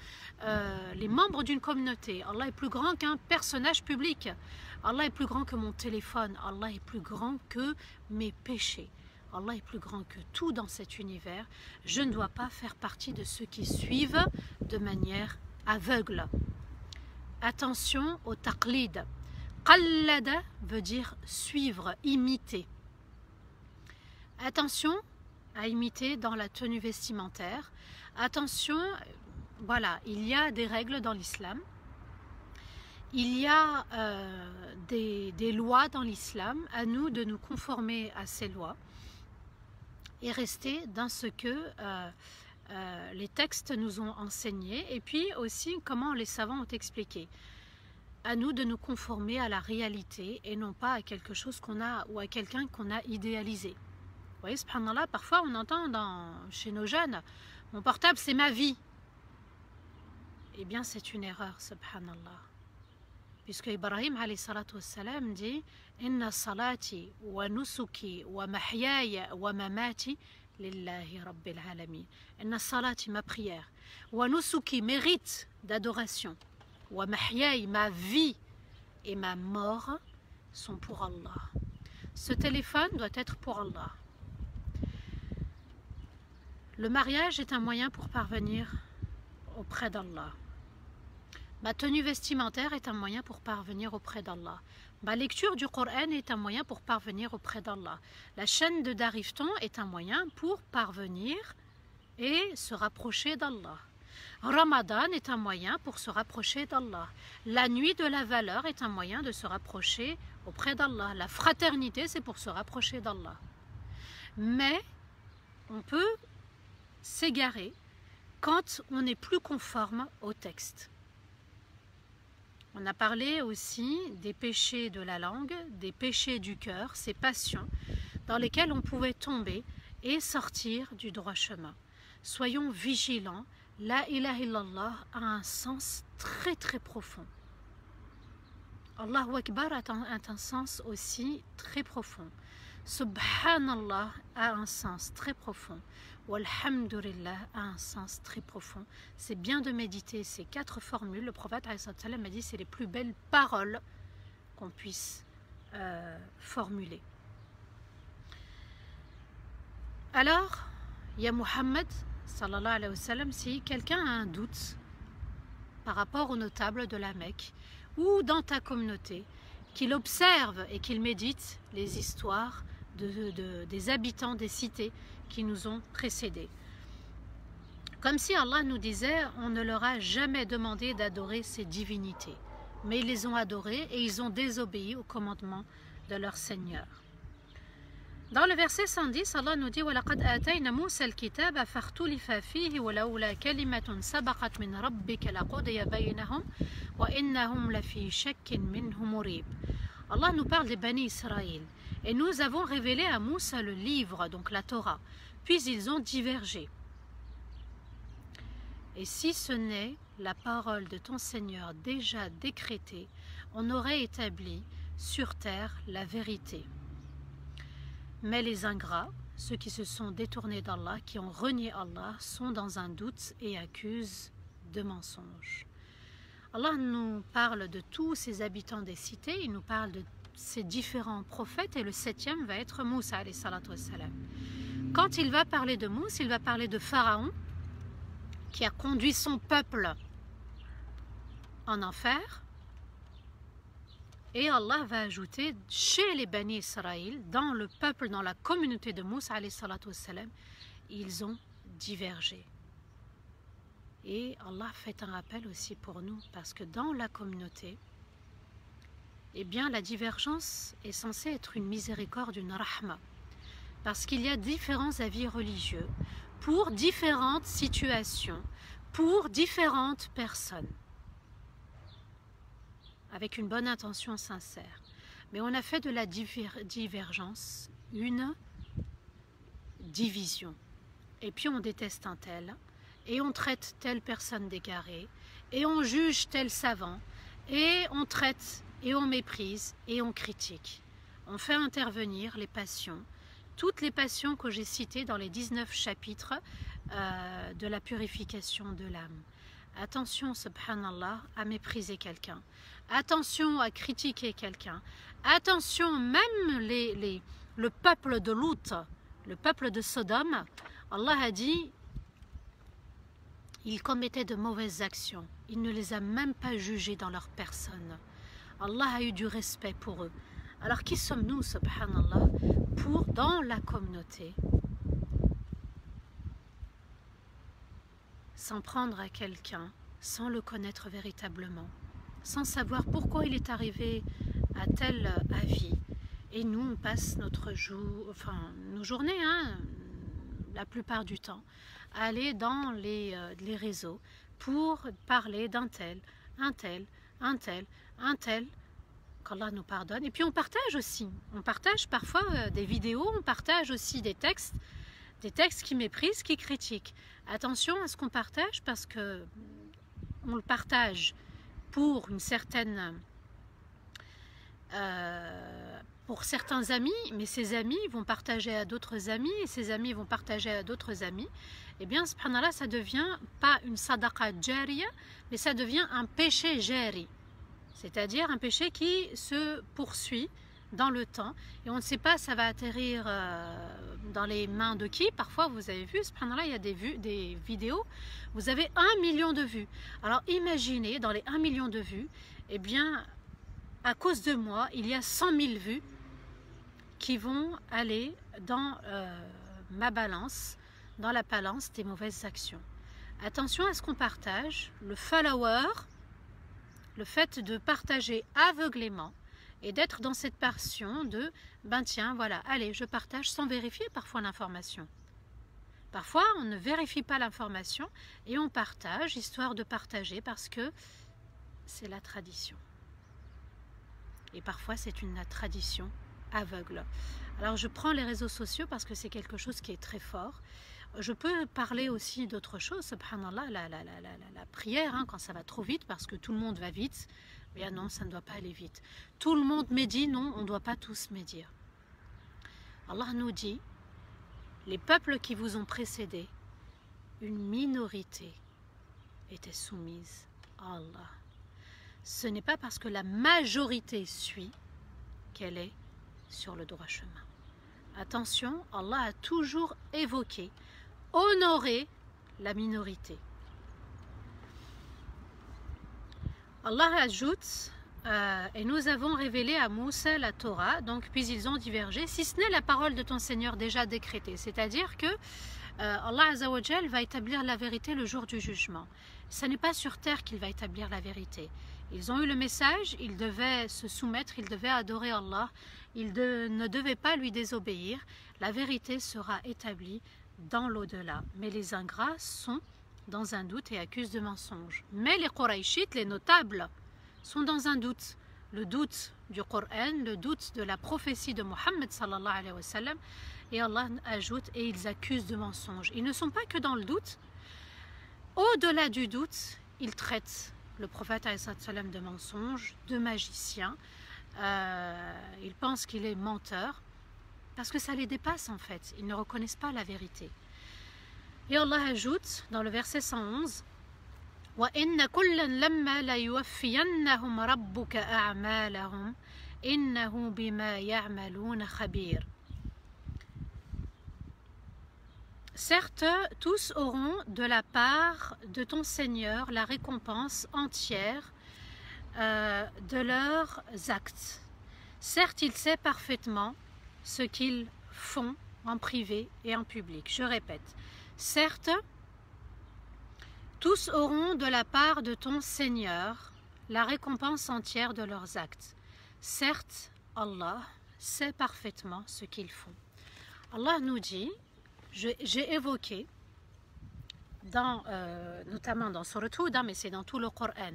les membres d'une communauté, Allah est plus grand qu'un personnage public, Allah est plus grand que mon téléphone, Allah est plus grand que mes péchés, Allah est plus grand que tout dans cet univers. Je ne dois pas faire partie de ceux qui suivent de manière aveugle. Attention au taqlid. Qallada veut dire suivre, imiter. Attention à imiter dans la tenue vestimentaire. Attention, voilà, il y a des règles dans l'islam. Il y a des lois dans l'islam. À nous de nous conformer à ces lois et rester dans ce que les textes nous ont enseigné et puis aussi comment les savants ont expliqué. À nous de nous conformer à la réalité et non pas à quelque chose qu'on a ou à quelqu'un qu'on a idéalisé. Vous voyez, subhanallah, parfois on entend chez nos jeunes, mon portable c'est ma vie. Eh bien c'est une erreur, subhanallah. Puisque Ibrahim alayhi salatu wassalam dit Inna salati wa nusuki wa mahyaya wa mamati lillahi rabbil alamin. Inna salati, ma prière, wa nusuki, mes rites d'adoration, wa mahyaya, ma vie et ma mort sont pour Allah. Ce téléphone doit être pour Allah. Le mariage est un moyen pour parvenir auprès d'Allah. Ma tenue vestimentaire est un moyen pour parvenir auprès d'Allah. Ma lecture du Coran est un moyen pour parvenir auprès d'Allah. La chaîne de Darifton est un moyen pour parvenir et se rapprocher d'Allah. Ramadan est un moyen pour se rapprocher d'Allah. La nuit de la valeur est un moyen de se rapprocher auprès d'Allah. La fraternité, c'est pour se rapprocher d'Allah. Mais on peut s'égarer quand on n'est plus conforme au texte. On a parlé aussi des péchés de la langue, des péchés du cœur, ces passions dans lesquelles on pouvait tomber et sortir du droit chemin. Soyons vigilants, la ilaha illallah a un sens très très profond. Allahu Akbar a un sens aussi très profond. Subhanallah a un sens très profond. Walhamdulillah a un sens très profond. C'est bien de méditer ces 4 formules. Le prophète a dit c'est les plus belles paroles qu'on puisse formuler. Alors, ya Muhammad sallallahu alayhi wa sallam, si quelqu'un a un doute par rapport aux notables de la Mecque ou dans ta communauté, qu'il observe et qu'il médite les histoires des habitants des cités qui nous ont précédés. Comme si Allah nous disait, on ne leur a jamais demandé d'adorer ces divinités, mais ils les ont adorées et ils ont désobéi au commandement de leur Seigneur. Dans le verset 110, Allah nous dit وَلَقَدْ آتَيْنَا مُوسَى الْكِتَابَ فَاخْتُلِفَ فِيهِ وَلَوْلَا كَلِمَةٌ سَبَقَتْ مِنْ رَبِّكَ لَقُضِيَ بَيْنَهُمْ وَإِنَّهُمْ لَفِي شَكٍّ مِنْهُ مُرِيبٍ. Allah nous parle des Bani Israël. Et nous avons révélé à Moussa le livre, donc la Torah. Puis ils ont divergé. Et si ce n'est la parole de ton Seigneur déjà décrétée, on aurait établi sur terre la vérité. Mais les ingrats ceux qui se sont détournés d'Allah, qui ont renié Allah, sont dans un doute et accusent de mensonges. Allah nous parle de tous ces habitants des cités, il nous parle de ces différents prophètes, et le 7e va être Moussa alayhi salatu wassalam. Quand il va parler de Moussa, il va parler de Pharaon, qui a conduit son peuple en enfer, et Allah va ajouter chez les Bani Israël, dans le peuple, dans la communauté de Moussa alayhi salatu wassalam, ils ont divergé. Et Allah fait un rappel aussi pour nous, parce que dans la communauté, eh bien, la divergence est censée être une miséricorde, une rahma, parce qu'il y a différents avis religieux pour différentes situations, pour différentes personnes, avec une bonne intention sincère. Mais on a fait de la divergence une division. Et puis on déteste un tel, et on traite telle personne d'égarée, et on juge tel savant, et on traite, et on méprise, et on critique. On fait intervenir les passions, toutes les passions que j'ai citées dans les 19 chapitres de la purification de l'âme. Attention, subhanallah, à mépriser quelqu'un. Attention à critiquer quelqu'un. Attention, même le peuple de Lut, le peuple de Sodome, Allah a dit, ils commettaient de mauvaises actions. Il ne les a même pas jugés dans leur personne. Allah a eu du respect pour eux. Alors qui sommes-nous, subhanallah, pour, dans la communauté, s'en prendre à quelqu'un sans le connaître véritablement, sans savoir pourquoi il est arrivé à tel avis. Et nous, on passe notre nos journées, la plupart du temps, à aller dans les réseaux pour parler d'un tel, un tel, un tel, un tel, qu'Allah nous pardonne. Et puis on partage aussi, on partage parfois des vidéos, on partage aussi des textes qui méprisent, qui critiquent. Attention à ce qu'on partage, parce que on le partage pour une certaine pour certains amis, mais ces amis vont partager à d'autres amis, et ces amis vont partager à d'autres amis. Eh bien, subhanallah, ça devient pas une sadaqa jariya, mais ça devient un péché jari, c'est-à-dire un péché qui se poursuit dans le temps, et on ne sait pas ça va atterrir dans les mains de qui. Parfois, vous avez vu, subhanallah, il y a des vidéos, vous avez 1 million de vues. Alors imaginez, dans les 1 million de vues, eh bien, à cause de moi, il y a 100 000 vues qui vont aller dans ma balance, dans la balance des mauvaises actions. Attention à ce qu'on partage, le follower, le fait de partager aveuglément et d'être dans cette passion de, ben tiens, voilà, allez, je partage sans vérifier parfois l'information. Parfois, on ne vérifie pas l'information et on partage, histoire de partager, parce que c'est la tradition. Et parfois, c'est une tradition aveugle. Alors, je prends les réseaux sociaux parce que c'est quelque chose qui est très fort. Je peux parler aussi d'autre chose, subhanallah, la prière, quand ça va trop vite, parce que tout le monde va vite. Bien non, ça ne doit pas aller vite. Tout le monde médit, non, on ne doit pas tous médire. Allah nous dit, les peuples qui vous ont précédés, une minorité était soumise à Allah. Ce n'est pas parce que la majorité suit qu'elle est sur le droit chemin. Attention, Allah a toujours évoqué, honoré la minorité. Allah ajoute, et nous avons révélé à Moussa la Torah, donc puis ils ont divergé, si ce n'est la parole de ton Seigneur déjà décrétée. C'est-à-dire que Allah Azza wa Jal va établir la vérité le jour du jugement. Ce n'est pas sur terre qu'il va établir la vérité. Ils ont eu le message, ils devaient se soumettre, ils devaient adorer Allah, ils ne devaient pas lui désobéir. La vérité sera établie dans l'au-delà. Mais les ingrats sont dans un doute et accusent de mensonge. Mais les Qurayshites, les notables, sont dans un doute. Le doute du Coran, le doute de la prophétie de Mohammed sallallahu alayhi wa sallam. Et Allah ajoute, et ils accusent de mensonge. Ils ne sont pas que dans le doute. Au-delà du doute, ils traitent le prophète alayhi sallam de mensonge, de magicien. Ils pensent qu'il est menteur. parce que ça les dépasse en fait, ils ne reconnaissent pas la vérité. Et Allah ajoute dans le verset 111, وَإِنَّ كُلًّا لَمَّا لَيُوَفِّيَنَّهُمْ رَبُّكَ أَعْمَالَهُمْ إِنَّهُ بِمَا يَعْمَلُونَ خَبِيرٌ. Certes, tous auront de la part de ton Seigneur la récompense entière de leurs actes. Certes, il sait parfaitement ce qu'ils font en privé et en public. Je répète, certes, tous auront de la part de ton Seigneur la récompense entière de leurs actes. Certes, Allah sait parfaitement ce qu'ils font. Allah nous dit, j'ai évoqué, notamment dans Surat Hud, mais c'est dans tout le Coran,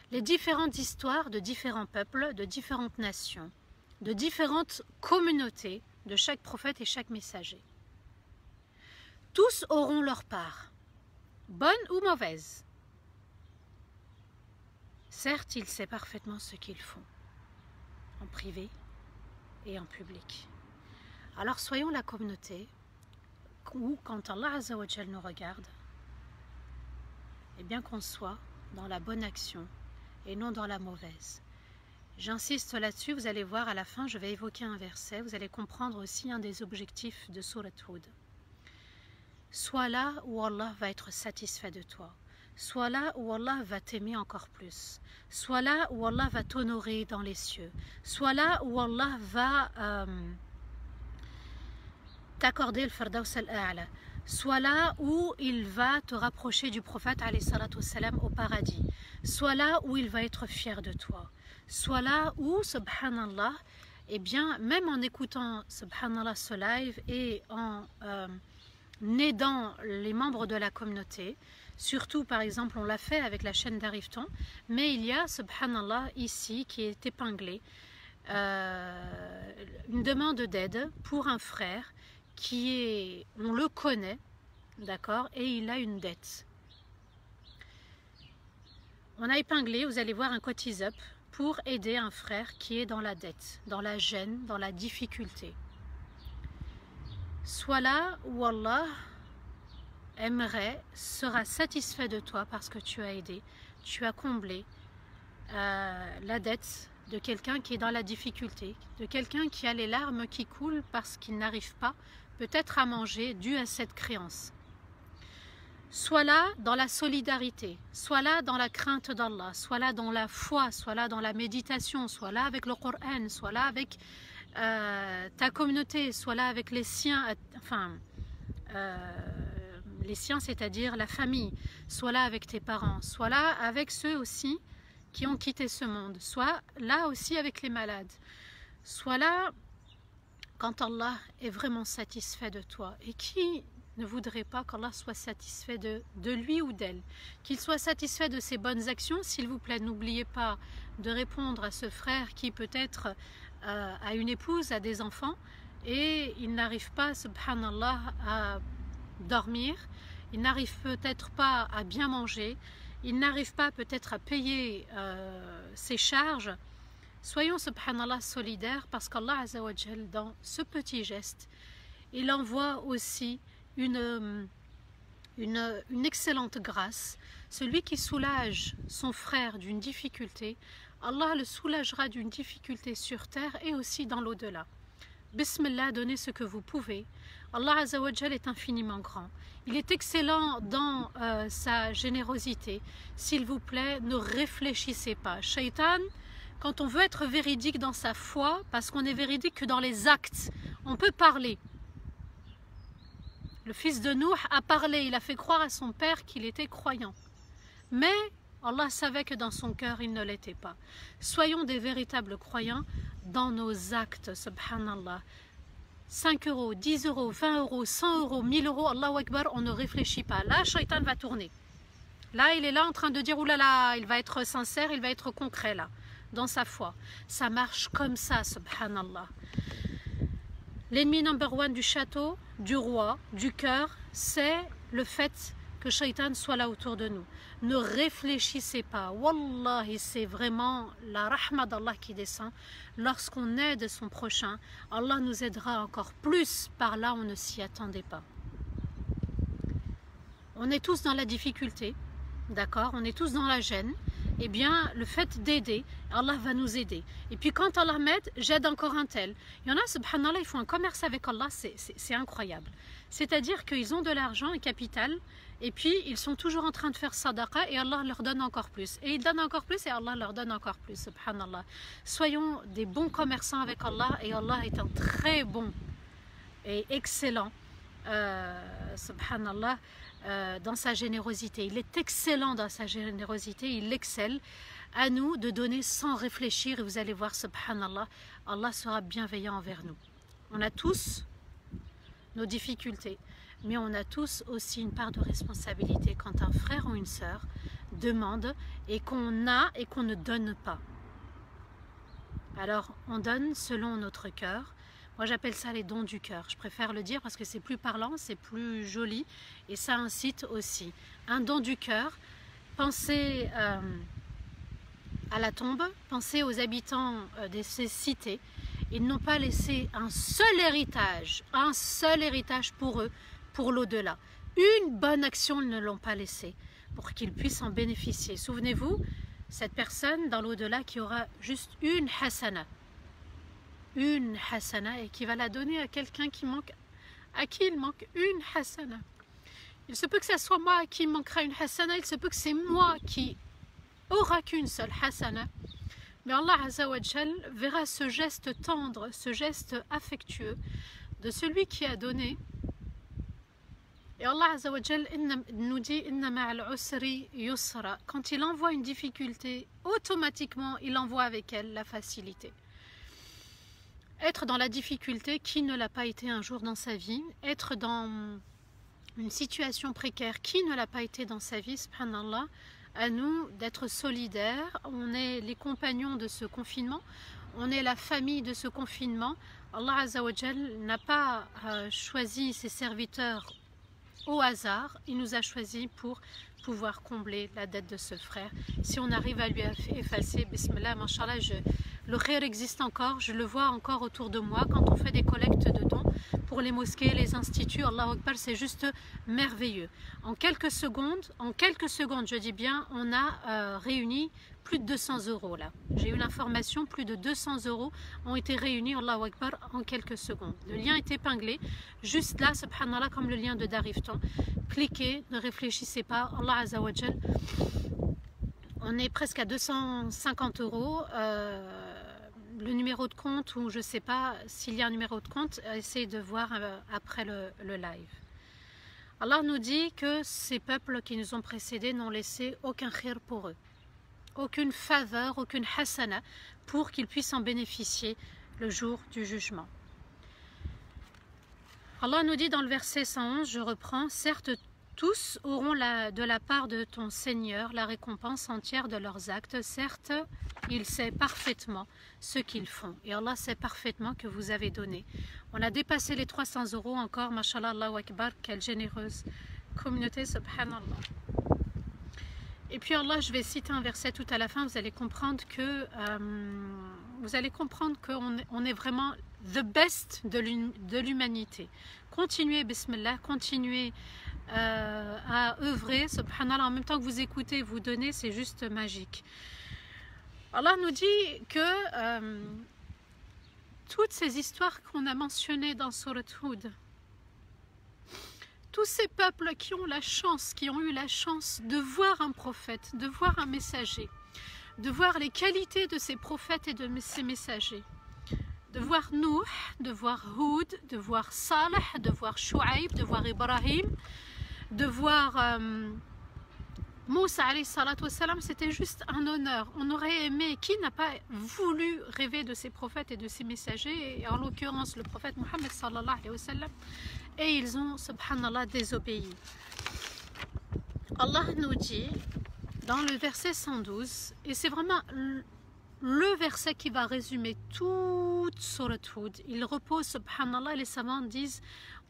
les différentes histoires de différents peuples, de différentes nations, de différentes communautés de chaque prophète et chaque messager. Tous auront leur part, bonne ou mauvaise. Certes, il sait parfaitement ce qu'ils font, en privé et en public. Alors soyons la communauté où, quand Allah Azza wa Jal nous regarde, et bien qu'on soit dans la bonne action et non dans la mauvaise. J'insiste là-dessus, vous allez voir à la fin, je vais évoquer un verset, vous allez comprendre aussi un des objectifs de Surat Hud. Sois là où Allah va être satisfait de toi. Sois là où Allah va t'aimer encore plus. Sois là où Allah va t'honorer dans les cieux. Sois là où Allah va t'accorder le Firdaus al-A'la. Sois là où il va te rapprocher du prophète alayhi salatu wassalam au paradis. Sois là où il va être fier de toi. Sois là où, subhanallah, eh bien, même en écoutant, subhanallah, ce live et en aidant les membres de la communauté, surtout, par exemple, on l'a fait avec la chaîne d'Arifton, mais il y a, subhanallah, ici, qui est épinglé, une demande d'aide pour un frère qui est, on le connaît, d'accord, et il a une dette. On a épinglé, vous allez voir un cotize-up pour aider un frère qui est dans la dette, dans la gêne, dans la difficulté. Sois là où Allah aimerait, sera satisfait de toi parce que tu as aidé, tu as comblé la dette de quelqu'un qui est dans la difficulté, de quelqu'un qui a les larmes qui coulent parce qu'il n'arrive pas peut-être à manger dû à cette créance. Sois là dans la solidarité, sois là dans la crainte d'Allah, sois là dans la foi, sois là dans la méditation, sois là avec le Coran, sois là avec ta communauté, sois là avec les siens, les siens, c'est-à-dire la famille, sois là avec tes parents, sois là avec ceux aussi qui ont quitté ce monde, sois là aussi avec les malades, sois là quand Allah est vraiment satisfait de toi. Et qui ne voudrait pas qu'Allah soit satisfait de lui ou d'elle, qu'il soit satisfait de ses bonnes actions. S'il vous plaît, n'oubliez pas de répondre à ce frère qui peut-être a une épouse, a des enfants, et il n'arrive pas, subhanallah, à dormir, il n'arrive peut-être pas à bien manger, il n'arrive pas peut-être à payer ses charges. Soyons, subhanallah, solidaires, parce qu'Allah Azza wa Jal, dans ce petit geste, il envoie aussi une excellente grâce. Celui qui soulage son frère d'une difficulté, Allah le soulagera d'une difficulté sur terre et aussi dans l'au-delà. Bismillah, donnez ce que vous pouvez. Allah Azza wa Jal est infiniment grand. Il est excellent dans sa générosité. S'il vous plaît, ne réfléchissez pas. Shaitan, quand on veut être véridique dans sa foi, parce qu'on est véridique que dans les actes, on peut parler. Le fils de Nuh a parlé, il a fait croire à son père qu'il était croyant. Mais Allah savait que dans son cœur, il ne l'était pas. Soyons des véritables croyants dans nos actes, subhanallah. 5 euros, 10 euros, 20 euros, 100 euros, 1000 euros, Allahu Akbar, on ne réfléchit pas. Là, Shaitan va tourner. Là, il est là en train de dire, oulala, il va être sincère, il va être concret là, dans sa foi. Ça marche comme ça, subhanallah. L'ennemi number one du château, du roi, du cœur, c'est le fait que Shaitan soit là autour de nous. Ne réfléchissez pas. Wallahi, c'est vraiment la rahma d'Allah qui descend. Lorsqu'on aide son prochain, Allah nous aidera encore plus par là où on ne s'y attendait pas. On est tous dans la difficulté, d'accord? On est tous dans la gêne. Eh bien, le fait d'aider, Allah va nous aider. Et puis quand Allah m'aide, j'aide encore un tel. Il y en a, subhanallah, ils font un commerce avec Allah, c'est incroyable. C'est-à-dire qu'ils ont de l'argent, un capital, et puis ils sont toujours en train de faire sadaqa et Allah leur donne encore plus. Et ils donnent encore plus et Allah leur donne encore plus, subhanallah. Soyons des bons commerçants avec Allah et Allah est un très bon et excellent, subhanallah, dans sa générosité. Il est excellent dans sa générosité, il excelle. À nous de donner sans réfléchir et vous allez voir, subhanallah, Allah sera bienveillant envers nous. On a tous nos difficultés, mais on a tous aussi une part de responsabilité quand un frère ou une sœur demande et qu'on a et qu'on ne donne pas. Alors on donne selon notre cœur. Moi j'appelle ça les dons du cœur, je préfère le dire parce que c'est plus parlant, c'est plus joli et ça incite aussi. Un don du cœur, pensez à la tombe, pensez aux habitants de ces cités. Ils n'ont pas laissé un seul héritage pour eux, pour l'au-delà. Une bonne action, ils ne l'ont pas laissé pour qu'ils puissent en bénéficier. Souvenez-vous, cette personne dans l'au-delà qui aura juste une hasana et qui va la donner à quelqu'un à qui il manque une hasana. Il se peut que ce soit moi à qui il manquera une hasana, il se peut que c'est moi qui aura qu'une seule hasana. Mais Allah Azza wa Jal verra ce geste tendre, ce geste affectueux de celui qui a donné. Et Allah Azza wa Jal nous dit Inna ma'al usri yusra. Quand il envoie une difficulté, automatiquement il envoie avec elle la facilité. Être dans la difficulté, qui ne l'a pas été un jour dans sa vie? Être dans une situation précaire, qui ne l'a pas été dans sa vie? Subhanallah. À nous d'être solidaires, on est les compagnons de ce confinement, on est la famille de ce confinement. Allah Azza wa Jal n'a pas choisi ses serviteurs au hasard, il nous a choisis pour pouvoir combler la dette de ce frère. Si on arrive à lui effacer, bismillah, mashallah, le khair existe encore, je le vois encore autour de moi quand on fait des collectes de dons pour les mosquées, les instituts, Allahu Akbar, c'est juste merveilleux. En quelques secondes, je dis bien, on a réuni plus de 200 € là. J'ai eu l'information, plus de 200 € ont été réunis, Allahu Akbar, en quelques secondes. Le lien est épinglé, juste là, subhanallah, comme le lien de Darifton. Cliquez, ne réfléchissez pas, Allah Azza wa Jal. On est presque à 250 €. Le numéro de compte, ou je ne sais pas s'il y a un numéro de compte, essayez de voir après le live. Allah nous dit que ces peuples qui nous ont précédés n'ont laissé aucun khir pour eux, aucune faveur, aucune hasana pour qu'ils puissent en bénéficier le jour du jugement. Allah nous dit dans le verset 111, je reprends, certes tous auront de la part de ton Seigneur la récompense entière de leurs actes. Certes, il sait parfaitement ce qu'ils font. Et Allah sait parfaitement que vous avez donné. On a dépassé les 300 € encore, mashallah, Allahu Akbar, quelle généreuse communauté, subhanallah. Et puis Allah, je vais citer un verset tout à la fin, vous allez comprendre qu'on est vraiment the best de l'humanité. Continuez, bismillah, continuez à œuvrer, subhanallah, en même temps que vous écoutez, vous donnez, c'est juste magique. Allah nous dit que toutes ces histoires qu'on a mentionnées dans Surat Hud, tous ces peuples qui ont eu la chance de voir un prophète, de voir un messager, de voir les qualités de ces prophètes et de ces messagers, de voir Nuh, de voir Hud, de voir Salih, de voir Shu'aib, de voir Ibrahim, de voir Moussa alayhi salatu wassalam, c'était juste un honneur. On aurait aimé, qui n'a pas voulu rêver de ces prophètes et de ces messagers, et en l'occurrence le prophète Mohammed sallallahu alayhi wa sallam, et ils ont, subhanallah, désobéi. Allah nous dit dans le verset 112, et c'est vraiment le verset qui va résumer toute Surat Hud, il repose, subhanallah, les savants disent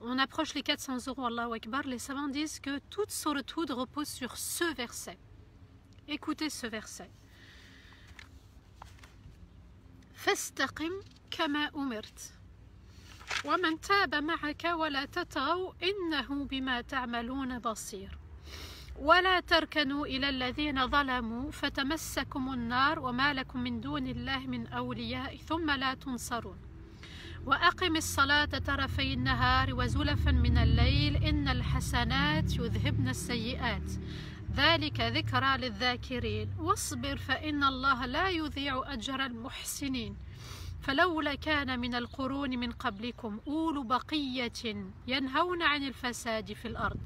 on approche les 400 euros, Allahu Akbar, les savants disent que toute Sourate Hud repose sur ce verset. Écoutez ce verset. فاستقم كما أمرت ومن تاب معك ولا تطغوا إنه بما تعملون بصير ولا تركنوا إلى الذين ظلموا فتمسكم النار وما لكم من دون الله من أولياء ثم لا تنصرون وأقم الصلاة طرفي النهار وزلفا من الليل إن الحسنات يذهبن السيئات ذلك ذكرى للذاكرين واصبر فإن الله لا يضيع أجر المحسنين فلولا كان من القرون من قبلكم أولو بقية ينهون عن الفساد في الأرض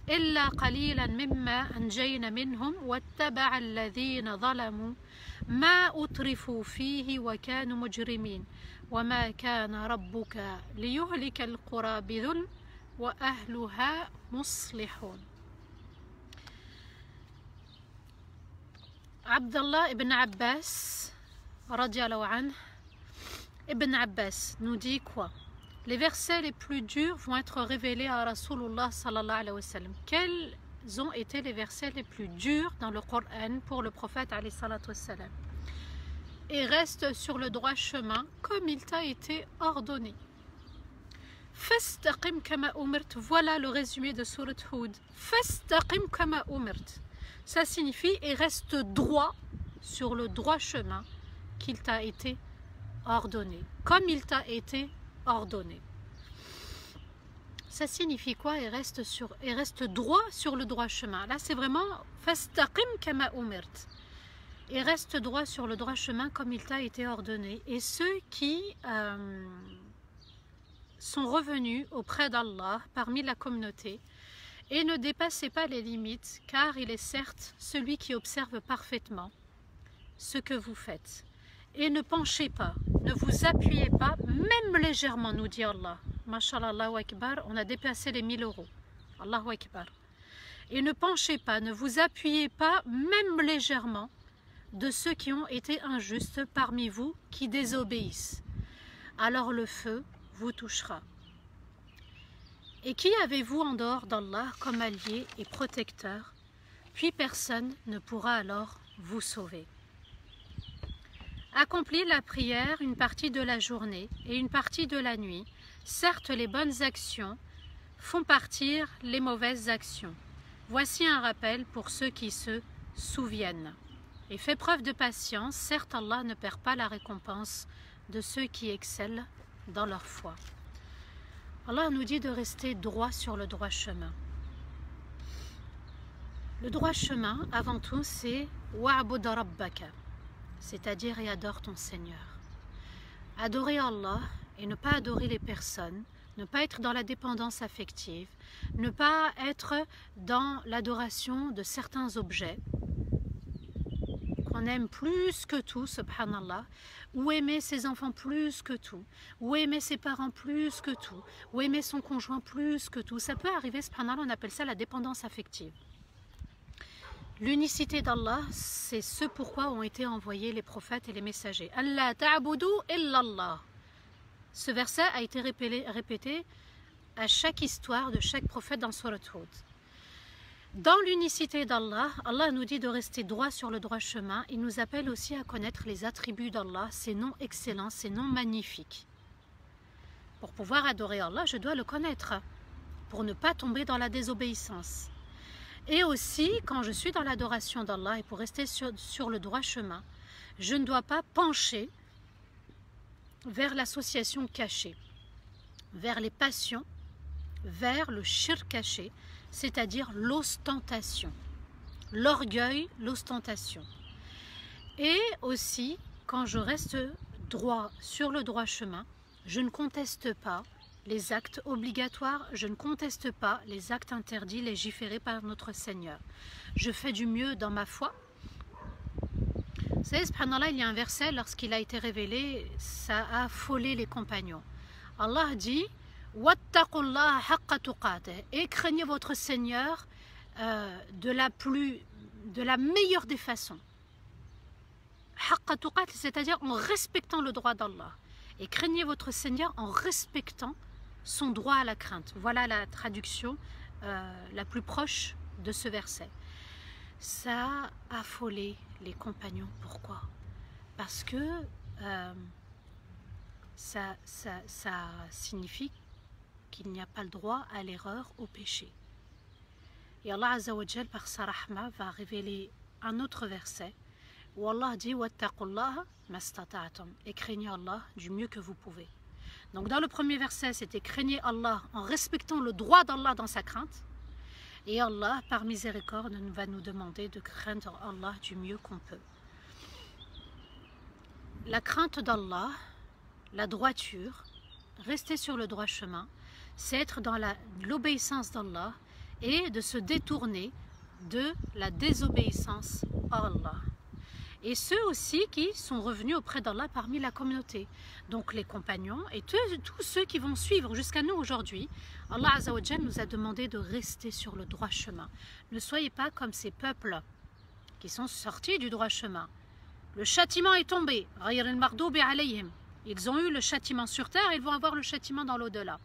إلا قليلا مما أنجينا منهم واتبع الذين ظلموا ما أترفوا فيه وكانوا مجرمين وما كان ربك ليهلك القرى بظلم وأهلها مصلحون. Abdallah ibn Abbas, radiallahu anhu, Ibn Abbas nous dit quoi? Les versets les plus durs vont être révélés à Rasulullah sallallahu alayhi wa sallam. Quels ont été les versets les plus durs dans le Coran pour le prophète alayhi salatu wa sallam? Et reste sur le droit chemin comme il t'a été ordonné. Fastaqim kama umirt. Voilà le résumé de Sourate Hud. Fastaqim kama umirt. Ça signifie et reste droit sur le droit chemin qu'il t'a été ordonné, comme il t'a été ordonné. Ça signifie quoi? Et reste droit sur le droit chemin. Là, c'est vraiment fastaqim kama umirt. Et reste droit sur le droit chemin comme il t'a été ordonné. Et ceux qui sont revenus auprès d'Allah parmi la communauté et ne dépassez pas les limites, car il est certes celui qui observe parfaitement ce que vous faites. Et ne penchez pas, ne vous appuyez pas, même légèrement, nous dit Allah. Mashallah, Allahu Akbar, on a dépassé les 1000 euros. Allahu Akbar. Et ne penchez pas, ne vous appuyez pas, même légèrement, de ceux qui ont été injustes parmi vous, qui désobéissent. Alors le feu vous touchera. Et qui avez-vous en dehors d'Allah comme allié et protecteur? Puis personne ne pourra alors vous sauver. Accomplis la prière une partie de la journée et une partie de la nuit. Certes, les bonnes actions font partir les mauvaises actions. Voici un rappel pour ceux qui se souviennent. Et fais preuve de patience. Certes, Allah ne perd pas la récompense de ceux qui excellent dans leur foi. Allah nous dit de rester droit sur le droit chemin. Le droit chemin, avant tout, c'est wa'bud rabbaka, c'est-à-dire et adore ton Seigneur. Adorer Allah et ne pas adorer les personnes, ne pas être dans la dépendance affective, ne pas être dans l'adoration de certains objets qu'on aime plus que tout, subhanallah, ou aimer ses enfants plus que tout, ou aimer ses parents plus que tout, ou aimer son conjoint plus que tout. Ça peut arriver, subhanallah, on appelle ça la dépendance affective. L'unicité d'Allah, c'est ce pourquoi ont été envoyés les prophètes et les messagers. Allah ta'budu illallah. Ce verset a été répété à chaque histoire de chaque prophète dans Sourate Hud. Dans l'unicité d'Allah, Allah nous dit de rester droit sur le droit chemin. Il nous appelle aussi à connaître les attributs d'Allah, ses noms excellents, ses noms magnifiques. Pour pouvoir adorer Allah, je dois le connaître, pour ne pas tomber dans la désobéissance. Et aussi, quand je suis dans l'adoration d'Allah et pour rester sur le droit chemin, je ne dois pas pencher vers l'association cachée, vers les passions, vers le shirk caché, c'est-à-dire l'ostentation, l'orgueil, l'ostentation. Et aussi, quand je reste droit sur le droit chemin, je ne conteste pas les actes obligatoires, je ne conteste pas les actes interdits légiférés par notre Seigneur. Je fais du mieux dans ma foi. Vous savez, subhanallah, il y a un verset, lorsqu'il a été révélé, ça a affolé les compagnons. Allah dit « Wattaqullaha haqqa tuqatih » et craignez votre Seigneur de la meilleure des façons. Haqqa tuqatih, c'est-à-dire en respectant le droit d'Allah. Et craignez votre Seigneur en respectant sont droits à la crainte. Voilà la traduction la plus proche de ce verset. Ça a affolé les compagnons. Pourquoi? Parce que ça signifie qu'il n'y a pas le droit à l'erreur, au péché. Et Allah Azza wa Jal, par sa rahma, va révéler un autre verset où Allah dit wattaqullaha mastata'tum, et craignez Allah du mieux que vous pouvez. Donc dans le premier verset, c'était craignez Allah en respectant le droit d'Allah dans sa crainte. Et Allah, par miséricorde, va nous demander de craindre Allah du mieux qu'on peut. La crainte d'Allah, la droiture, rester sur le droit chemin, c'est être dans l'obéissance d'Allah et de se détourner de la désobéissance à Allah. Et ceux aussi qui sont revenus auprès d'Allah parmi la communauté. Donc les compagnons et tous ceux qui vont suivre jusqu'à nous aujourd'hui. Allah Azza wa Jal nous a demandé de rester sur le droit chemin. Ne soyez pas comme ces peuples qui sont sortis du droit chemin. Le châtiment est tombé. Ils ont eu le châtiment sur terre, ils vont avoir le châtiment dans l'au-delà.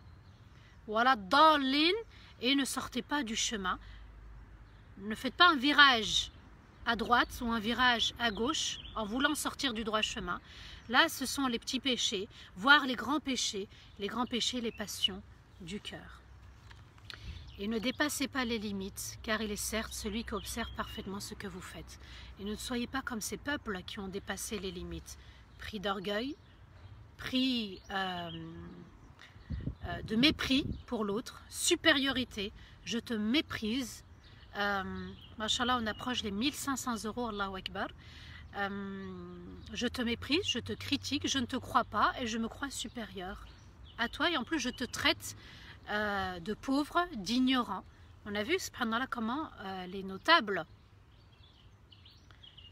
Voilà, dalin, et ne sortez pas du chemin. Ne faites pas un virage à droite ou un virage à gauche en voulant sortir du droit chemin. Là, ce sont les petits péchés, voire les grands péchés, les passions du cœur. Et ne dépassez pas les limites, car il est certes celui qui observe parfaitement ce que vous faites. Et ne soyez pas comme ces peuples qui ont dépassé les limites, pris d'orgueil, pris de mépris pour l'autre, supériorité, je te méprise. Mashallah, on approche les 1500 €, Allahu Akbar. Je te méprise, je te critique, je ne te crois pas et je me crois supérieur à toi. Et en plus, je te traite de pauvre, d'ignorant. On a vu, subhanallah, comment les notables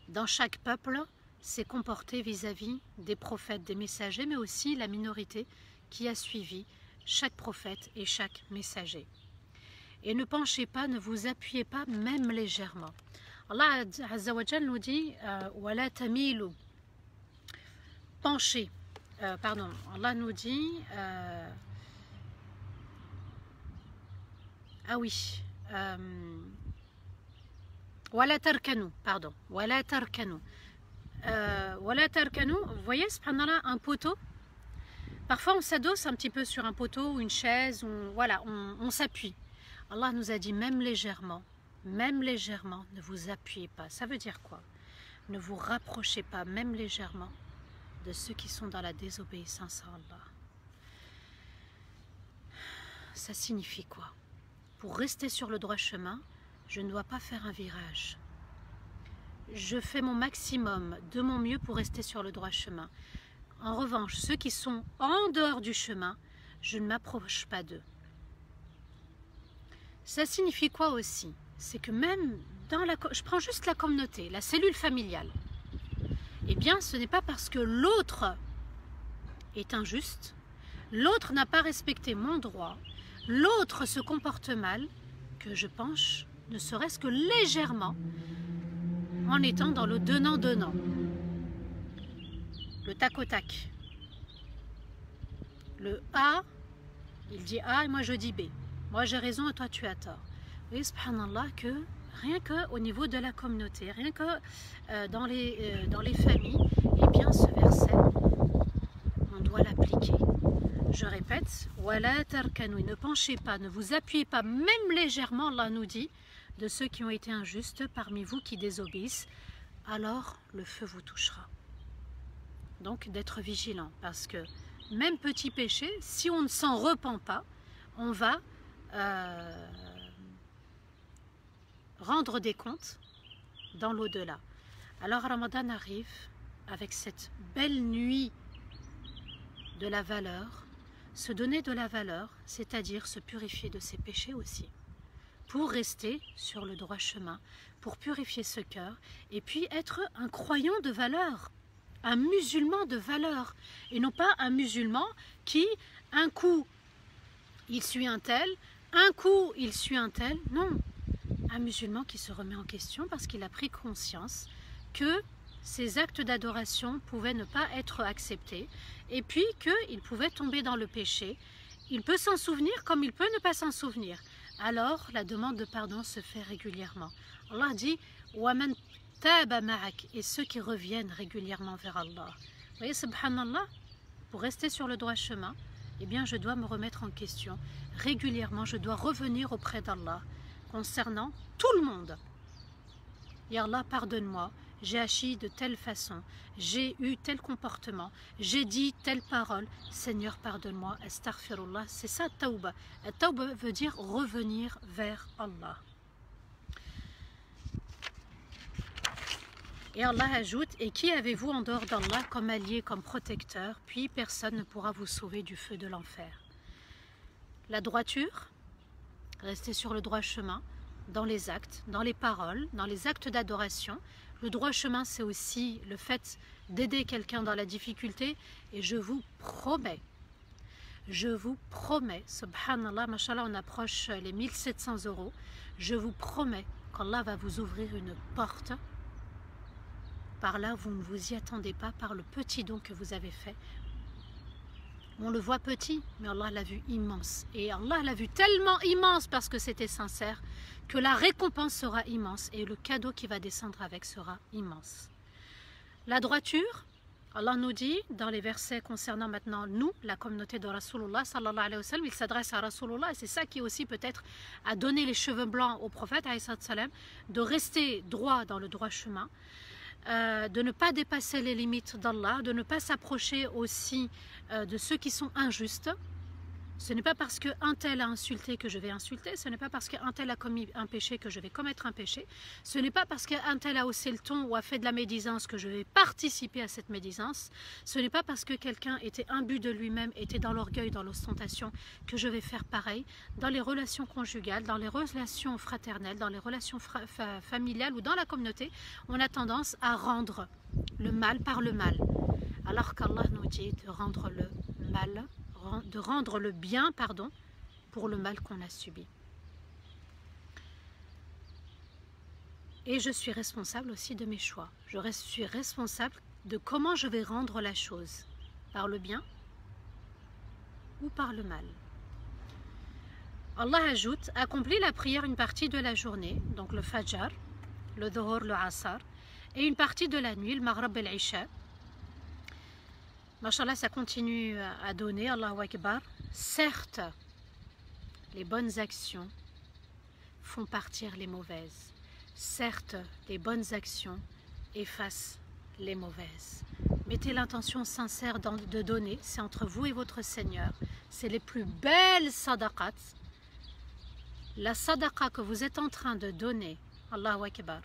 dans chaque peuple s'est comporté vis-à-vis des prophètes, des messagers, mais aussi la minorité qui a suivi chaque prophète et chaque messager. Et ne penchez pas, ne vous appuyez pas, même légèrement. Allah Azza wa Jal nous dit wala tamilu. Penchez. Pardon, Allah nous dit ah oui. Wala tarkanu, pardon. Wala tarkanu. Wala tarkanu, vous voyez, subhanallah, un poteau. Parfois on s'adosse un petit peu sur un poteau ou une chaise, voilà, on s'appuie. Allah nous a dit même légèrement, ne vous appuyez pas. Ça veut dire quoi? Ne vous rapprochez pas, même légèrement, de ceux qui sont dans la désobéissance à Allah. Ça signifie quoi? Pour rester sur le droit chemin, je ne dois pas faire un virage. Je fais mon maximum, de mon mieux pour rester sur le droit chemin. En revanche, ceux qui sont en dehors du chemin, je ne m'approche pas d'eux. Ça signifie quoi aussi? C'est que même dans je prends juste la communauté, la cellule familiale. Eh bien, ce n'est pas parce que l'autre est injuste, l'autre n'a pas respecté mon droit, l'autre se comporte mal, que je penche, ne serait-ce que légèrement, en étant dans le donnant-donnant. Le tac au tac. Le A, il dit A et moi je dis B. Moi j'ai raison et toi tu as tort. Et subhanallah que rien qu'au niveau de la communauté, rien que dans les familles, eh bien ce verset, on doit l'appliquer. Je répète, wala tarkanu, ne penchez pas, ne vous appuyez pas, même légèrement, Allah nous dit, de ceux qui ont été injustes parmi vous qui désobéissent, alors le feu vous touchera. Donc d'être vigilant, parce que même petit péché, si on ne s'en repent pas, on va rendre des comptes dans l'au-delà. Alors Ramadan arrive avec cette belle nuit de la valeur, se donner de la valeur, c'est-à-dire se purifier de ses péchés aussi, pour rester sur le droit chemin, pour purifier ce cœur, et puis être un croyant de valeur, un musulman de valeur, et non pas un musulman qui, un coup, il suit un tel, un coup, il suit un tel. Non, un musulman qui se remet en question parce qu'il a pris conscience que ses actes d'adoration pouvaient ne pas être acceptés, et puis qu'il pouvait tomber dans le péché, il peut s'en souvenir comme il peut ne pas s'en souvenir. Alors la demande de pardon se fait régulièrement. Allah dit وَمَنْ تَابَ مَعَكَ, et ceux qui reviennent régulièrement vers Allah. Vous voyez, subhanallah, pour rester sur le droit chemin, eh bien je dois me remettre en question. Régulièrement, je dois revenir auprès d'Allah concernant tout le monde. Ya Allah, pardonne-moi, j'ai agi de telle façon, j'ai eu tel comportement, j'ai dit telle parole. Seigneur, pardonne-moi, astaghfirullah. C'est ça, tawba. Tawba veut dire revenir vers Allah. Et Allah ajoute, et qui avez-vous en dehors d'Allah comme allié, comme protecteur, puis personne ne pourra vous sauver du feu de l'enfer. La droiture, rester sur le droit chemin, dans les actes, dans les paroles, dans les actes d'adoration. Le droit chemin, c'est aussi le fait d'aider quelqu'un dans la difficulté. Et je vous promets, subhanallah, mashallah, on approche les 1700 €, je vous promets qu'Allah va vous ouvrir une porte. Par là, vous ne vous y attendez pas, par le petit don que vous avez fait. On le voit petit, mais Allah l'a vu immense. Et Allah l'a vu tellement immense parce que c'était sincère, que la récompense sera immense et le cadeau qui va descendre avec sera immense. La droiture, Allah nous dit dans les versets concernant maintenant nous, la communauté de Rasulullah sallallahu alayhi wa sallam, il s'adresse à Rasulullah et c'est ça qui aussi peut-être a donné les cheveux blancs au prophète alayhi salam, de rester droit dans le droit chemin. De ne pas dépasser les limites d'Allah, de ne pas s'approcher aussi de ceux qui sont injustes. Ce n'est pas parce qu'un tel a insulté que je vais insulter, ce n'est pas parce qu'un tel a commis un péché que je vais commettre un péché, ce n'est pas parce qu'un tel a haussé le ton ou a fait de la médisance que je vais participer à cette médisance, ce n'est pas parce que quelqu'un était imbu de lui-même, était dans l'orgueil, dans l'ostentation, que je vais faire pareil. Dans les relations conjugales, dans les relations fraternelles, dans les relations familiales ou dans la communauté, on a tendance à rendre le mal par le mal, alors qu'Allah nous dit de rendre le mal, de rendre le bien, pardon, pour le mal qu'on a subi. Et je suis responsable aussi de mes choix. Je suis responsable de comment je vais rendre la chose, par le bien ou par le mal. Allah ajoute, accomplis la prière une partie de la journée, donc le Fajr, le Dhuhr, le Asr, et une partie de la nuit, le Maghrib et l'Isha. Mashallah, ça continue à donner, Allahu Akbar. Certes, les bonnes actions font partir les mauvaises. Certes, les bonnes actions effacent les mauvaises. Mettez l'intention sincère de donner, c'est entre vous et votre Seigneur. C'est les plus belles sadaqat. La sadaqa que vous êtes en train de donner, Allahu Akbar,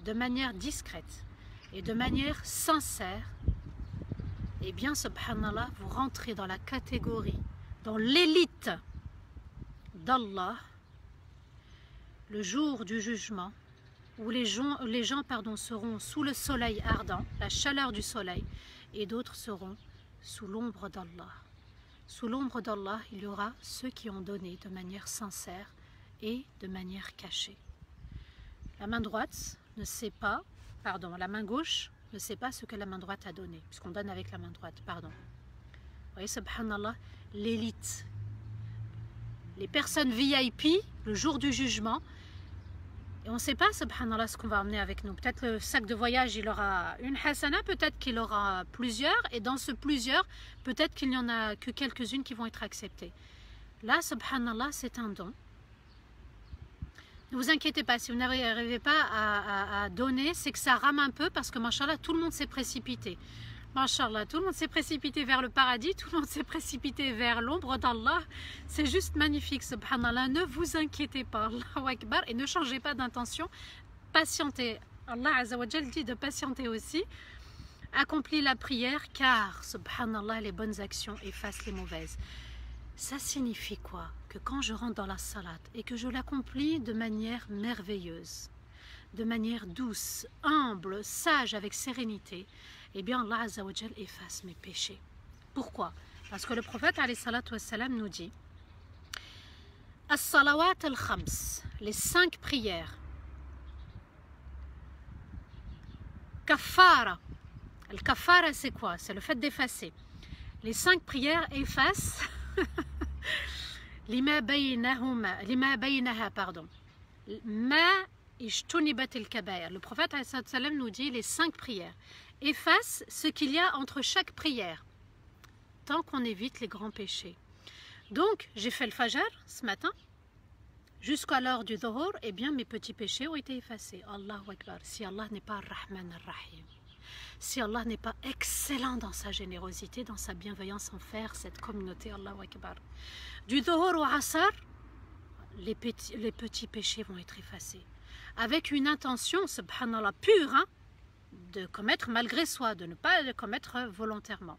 de manière discrète et de manière sincère, eh bien, subhanallah, vous rentrez dans la catégorie, dans l'élite d'Allah, le jour du jugement, où les gens seront sous le soleil ardent, la chaleur du soleil, et d'autres seront sous l'ombre d'Allah. Sous l'ombre d'Allah, il y aura ceux qui ont donné de manière sincère et de manière cachée. La main droite ne sait pas, pardon, la main gauche ne sait pas ce que la main droite a donné, puisqu'on donne avec la main droite, pardon. Vous voyez, subhanallah, l'élite, les personnes VIP, le jour du jugement, et on ne sait pas, subhanallah, ce qu'on va emmener avec nous. Peut-être le sac de voyage, il aura une hasana, peut-être qu'il aura plusieurs, et dans ce plusieurs, peut-être qu'il n'y en a que quelques-unes qui vont être acceptées. Là, subhanallah, c'est un don. Ne vous inquiétez pas, si vous n'arrivez pas à donner, c'est que ça rame un peu parce que, mashallah, tout le monde s'est précipité. Mashallah, tout le monde s'est précipité vers le paradis, tout le monde s'est précipité vers l'ombre d'Allah. C'est juste magnifique, subhanallah. Ne vous inquiétez pas, Allahu Akbar, et ne changez pas d'intention. Patientez. Allah Azza wa Jal dit de patienter aussi. Accomplis la prière car, subhanallah, les bonnes actions effacent les mauvaises. Ça signifie quoi? Que quand je rentre dans la salat et que je l'accomplis de manière merveilleuse, de manière douce, humble, sage, avec sérénité, eh bien Allah Azza wa Jal efface mes péchés. Pourquoi? Parce que le prophète alayhi salatu wassalam nous dit As-salawat al-khams, les 5 prières, kafara. Le kafara, c'est quoi? C'est le fait d'effacer. Les 5 prières effacent لما بينها pardon. ما اجتنبت الكبائر. Le prophète sallam nous dit les 5 prières. Efface ce qu'il y a entre chaque prière, tant qu'on évite les grands péchés. Donc, j'ai fait le fajr ce matin, jusqu'à l'heure du dhuhr, eh bien mes petits péchés ont été effacés. Allahu Akbar. Si Allah n'est pas Rahman Ar-Rahim, si Allah n'est pas excellent dans sa générosité, dans sa bienveillance envers cette communauté, Allahu Akbar. Du dhuhr au asr, les petits péchés vont être effacés. Avec une intention, subhanallah, pure, hein, de commettre malgré soi, de ne pas le commettre volontairement.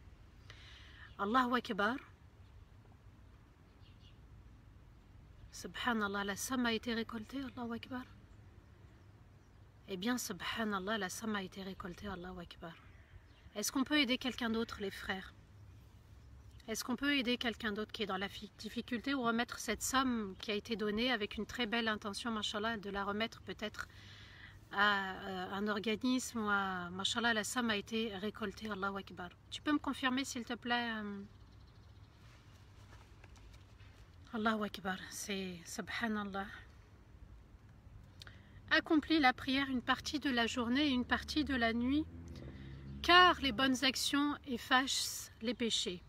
Allahu Akbar. Subhanallah, la somme a été récoltée, Allahu Akbar. Eh bien, subhanallah, la somme a été récoltée, Allahu Akbar. Est-ce qu'on peut aider quelqu'un d'autre, les frères? Est-ce qu'on peut aider quelqu'un d'autre qui est dans la difficulté ou remettre cette somme qui a été donnée avec une très belle intention, mashallah, de la remettre peut-être à un organisme ou à, mashallah, la somme a été récoltée, Allahu Akbar. Tu peux me confirmer s'il te plaît? Allahu Akbar, c'est subhanallah. Accomplis la prière une partie de la journée et une partie de la nuit, car les bonnes actions effacent les péchés.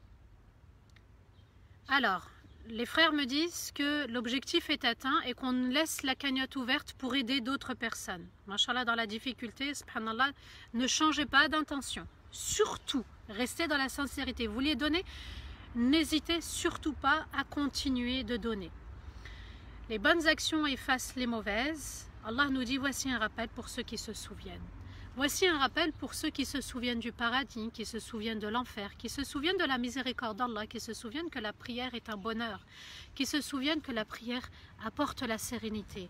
Alors, les frères me disent que l'objectif est atteint et qu'on laisse la cagnotte ouverte pour aider d'autres personnes. Mashallah, dans la difficulté, subhanallah, ne changez pas d'intention. Surtout, restez dans la sincérité. Vous voulez donner? N'hésitez surtout pas à continuer de donner. Les bonnes actions effacent les mauvaises. Allah nous dit, voici un rappel pour ceux qui se souviennent. Voici un rappel pour ceux qui se souviennent du paradis, qui se souviennent de l'enfer, qui se souviennent de la miséricorde d'Allah, qui se souviennent que la prière est un bonheur, qui se souviennent que la prière apporte la sérénité.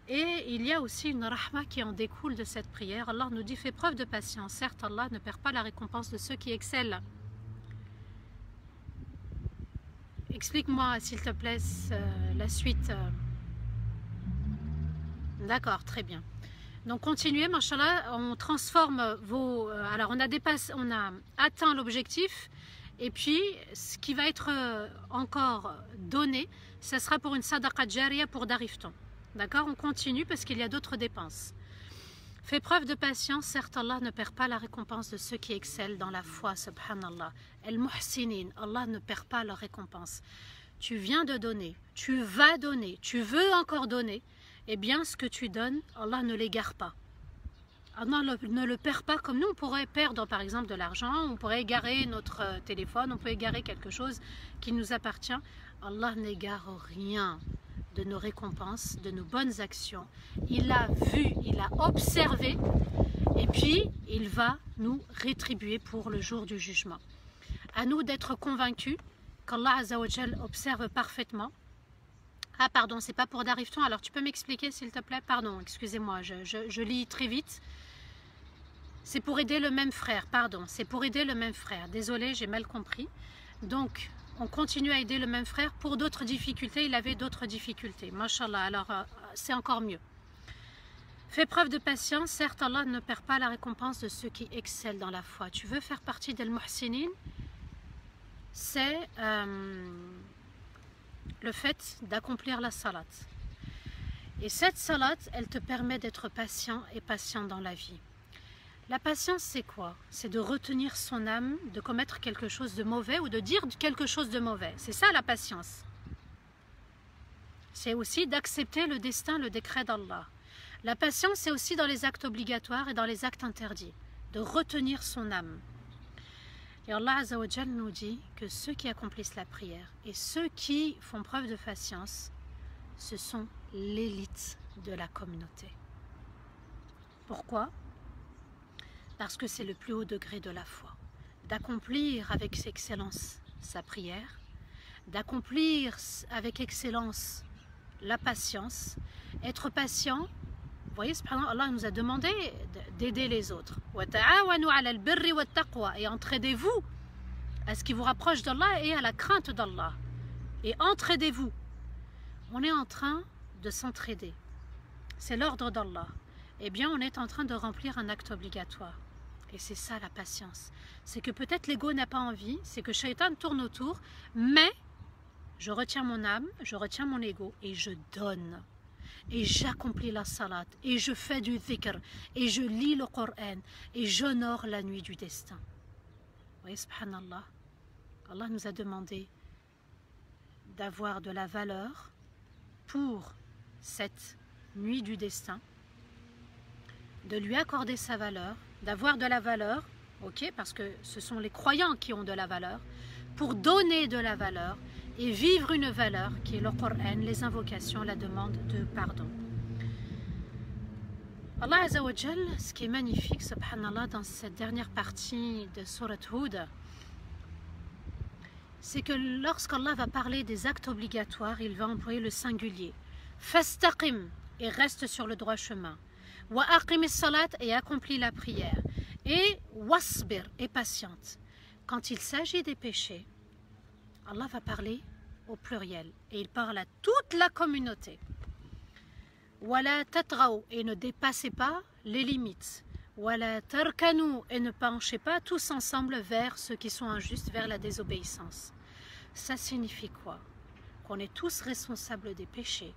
Et il y a aussi une rahma qui en découle de cette prière. Allah nous dit, fais preuve de patience. Certes, Allah ne perd pas la récompense de ceux qui excellent. Explique-moi, s'il te plaît, la suite. D'accord, très bien. Donc continuez, mashallah, on transforme vos... alors on a atteint l'objectif, et puis ce qui va être encore donné, ce sera pour une sadaqa jariya pour Darifton. D'accord, on continue parce qu'il y a d'autres dépenses. Fais preuve de patience, certes Allah ne perd pas la récompense de ceux qui excellent dans la foi, subhanallah. El-Muhsinin, Allah ne perd pas leur récompense. Tu viens de donner, tu vas donner, tu veux encore donner, eh bien ce que tu donnes, Allah ne l'égare pas. Allah ne le perd pas comme nous, on pourrait perdre par exemple de l'argent, on pourrait égarer notre téléphone, on peut égarer quelque chose qui nous appartient. Allah n'égare rien de nos récompenses, de nos bonnes actions. Il a vu, il a observé, et puis il va nous rétribuer pour le jour du jugement. À nous d'être convaincus qu'Allah Azzawajal observe parfaitement. Ah pardon, c'est pas pour Darifton, alors tu peux m'expliquer s'il te plaît? Pardon, excusez-moi, je lis très vite. C'est pour aider le même frère, pardon, c'est pour aider le même frère. Désolé, j'ai mal compris. Donc, on continue à aider le même frère pour d'autres difficultés, il avait d'autres difficultés. Mashallah, alors c'est encore mieux. Fais preuve de patience, certes Allah ne perd pas la récompense de ceux qui excellent dans la foi. Tu veux faire partie d'Al Muhsinin? C'est le fait d'accomplir la salat. Et cette salat, elle te permet d'être patient et patient dans la vie. La patience, c'est quoi? C'est de retenir son âme, de commettre quelque chose de mauvais ou de dire quelque chose de mauvais. C'est ça la patience. C'est aussi d'accepter le destin, le décret d'Allah. La patience, c'est aussi dans les actes obligatoires et dans les actes interdits, de retenir son âme. Et Allah Azzawajal nous dit que ceux qui accomplissent la prière et ceux qui font preuve de patience, ce sont l'élite de la communauté. Pourquoi? Parce que c'est le plus haut degré de la foi. D'accomplir avec excellence sa prière, d'accomplir avec excellence la patience, être patient. Vous voyez, Allah nous a demandé d'aider les autres. Et entraidez-vous à ce qui vous rapproche d'Allah et à la crainte d'Allah. Et entraidez-vous. On est en train de s'entraider. C'est l'ordre d'Allah. Eh bien, on est en train de remplir un acte obligatoire. Et c'est ça la patience. C'est que peut-être l'ego n'a pas envie, c'est que Shaitan tourne autour, mais je retiens mon âme, je retiens mon ego et je donne. Et j'accomplis la salat, et je fais du dhikr, et je lis le Coran, et j'honore la nuit du destin. Vous voyez, subhanallah, Allah nous a demandé d'avoir de la valeur pour cette nuit du destin, de lui accorder sa valeur, d'avoir de la valeur, ok, parce que ce sont les croyants qui ont de la valeur, pour donner de la valeur et vivre une valeur qui est le Coran, les invocations, la demande de pardon. Allah Azza wa Jal, ce qui est magnifique, subhanallah, dans cette dernière partie de Surat Hud, c'est que lorsqu'Allah va parler des actes obligatoires, il va employer le singulier. Fastaqim, et reste sur le droit chemin. Wa aqim as-salat, et accomplis la prière. Et wasbir, et patiente. Quand il s'agit des péchés, Allah va parler au pluriel et il parle à toute la communauté. Wala tatraou, et ne dépassez pas les limites. Wala tarkanou, et ne penchez pas tous ensemble vers ceux qui sont injustes, vers la désobéissance. Ça signifie quoi? Qu'on est tous responsables des péchés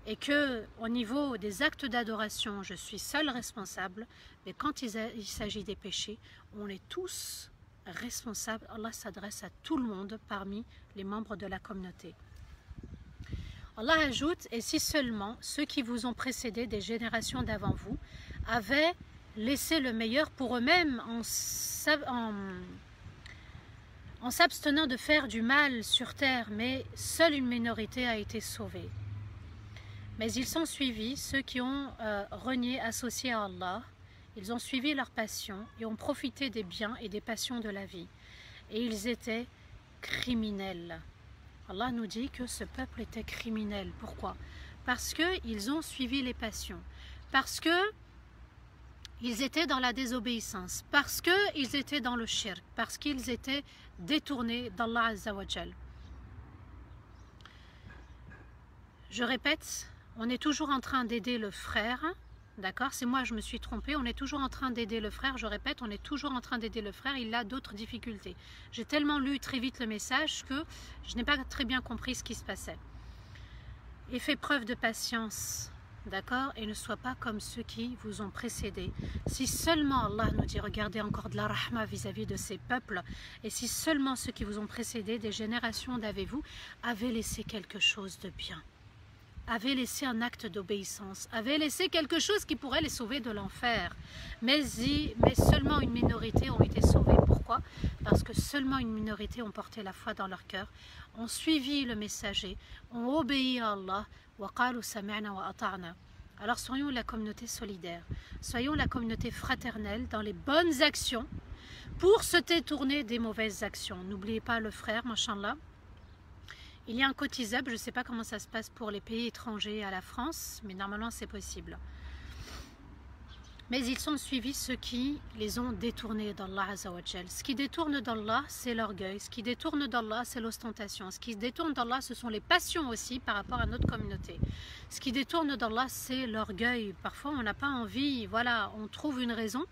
et que au niveau des actes d'adoration, je suis seul responsable, mais quand il s'agit des péchés, on est tous responsable. Allah s'adresse à tout le monde parmi les membres de la communauté. Allah ajoute, et si seulement ceux qui vous ont précédé des générations d'avant vous avaient laissé le meilleur pour eux-mêmes en s'abstenant de faire du mal sur terre, mais seule une minorité a été sauvée. Mais ils sont suivis, ceux qui ont renié, associé à Allah. Ils ont suivi leurs passions et ont profité des biens et des passions de la vie. Et ils étaient criminels. Allah nous dit que ce peuple était criminel. Pourquoi? Parce qu'ils ont suivi les passions. Parce qu'ils étaient dans la désobéissance. Parce qu'ils étaient dans le shirk. Parce qu'ils étaient détournés d'Allah Azza wa Jal. Je répète, on est toujours en train d'aider le frère. D'accord, c'est moi, je me suis trompée, on est toujours en train d'aider le frère, je répète, on est toujours en train d'aider le frère, il a d'autres difficultés. J'ai tellement lu très vite le message que je n'ai pas très bien compris ce qui se passait. Et fais preuve de patience, d'accord, et ne sois pas comme ceux qui vous ont précédés. Si seulement Allah nous dit, regardez encore de la rahma vis-à-vis de ces peuples, et si seulement ceux qui vous ont précédés, des générations d'avez-vous, avaient laissé quelque chose de bien, avaient laissé un acte d'obéissance, avaient laissé quelque chose qui pourrait les sauver de l'enfer. Mais seulement une minorité ont été sauvés. Pourquoi? Parce que seulement une minorité ont porté la foi dans leur cœur, ont suivi le messager, ont obéi à Allah. Alors soyons la communauté solidaire, soyons la communauté fraternelle dans les bonnes actions pour se détourner des mauvaises actions. N'oubliez pas le frère, machallah. Il y a un cotisable, je ne sais pas comment ça se passe pour les pays étrangers à la France, mais normalement c'est possible. Mais ils sont suivis ceux qui les ont détournés d'Allah Azza wa Jal. Ce qui détourne d'Allah, c'est l'orgueil. Ce qui détourne d'Allah, c'est l'ostentation. Ce qui détourne d'Allah, ce sont les passions aussi par rapport à notre communauté. Ce qui détourne d'Allah, c'est l'orgueil. Parfois, on n'a pas envie, voilà, on trouve une raison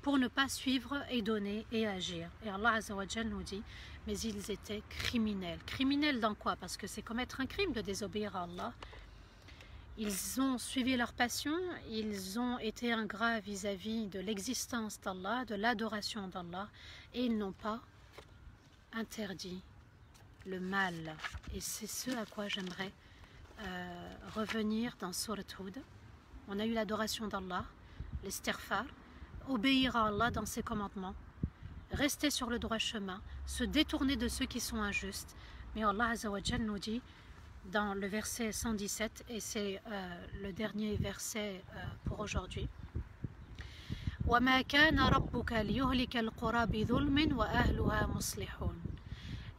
pour ne pas suivre et donner et agir. Et Allah Azza wa Jal nous dit, mais ils étaient criminels. Criminels dans quoi? Parce que c'est commettre un crime de désobéir à Allah. Ils ont suivi leur passion, ils ont été ingrats vis-à-vis de l'existence d'Allah, de l'adoration d'Allah, et ils n'ont pas interdit le mal. Et c'est ce à quoi j'aimerais revenir dans Surat Hud. On a eu l'adoration d'Allah, l'istighfar, obéir à Allah dans ses commandements, rester sur le droit chemin, se détourner de ceux qui sont injustes. Mais Allah Azza wa Jal nous dit dans le verset 117, et c'est le dernier verset pour aujourd'hui, وَمَا كَانَ رَبُّكَ لِيُهْلِكَ الْقُرَى بِظُلْمٍ وَأَهْلُهَا مُصْلِحُونَ.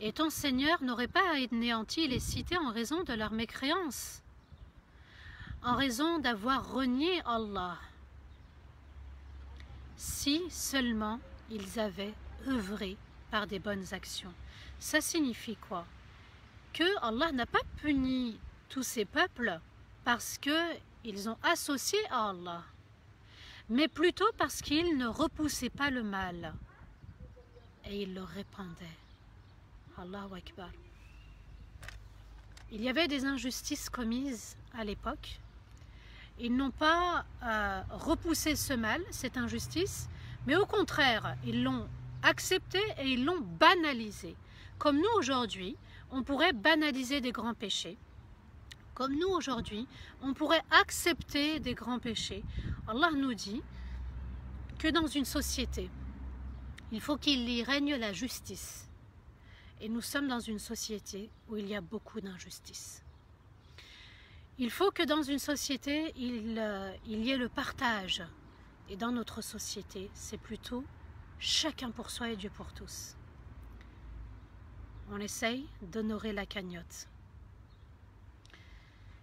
Et ton Seigneur n'aurait pas anéanti les cités en raison de leur mécréance, en raison d'avoir renié Allah, si seulement ils avaient œuvré par des bonnes actions. Ça signifie quoi? Que Allah n'a pas puni tous ces peuples parce qu'ils ont associé à Allah, mais plutôt parce qu'ils ne repoussaient pas le mal et ils le répandaient. Allahu Akbar. Il y avait des injustices commises à l'époque. Ils n'ont pas repoussé ce mal, cette injustice, mais au contraire, ils l'ont accepté et ils l'ont banalisé. Comme nous aujourd'hui, on pourrait banaliser des grands péchés. Comme nous aujourd'hui, on pourrait accepter des grands péchés. Allah nous dit que dans une société, il faut qu'il y règne la justice. Et nous sommes dans une société où il y a beaucoup d'injustice. Il faut que dans une société, il y ait le partage. Et dans notre société, c'est plutôt chacun pour soi et Dieu pour tous. On essaye d'honorer la cagnotte.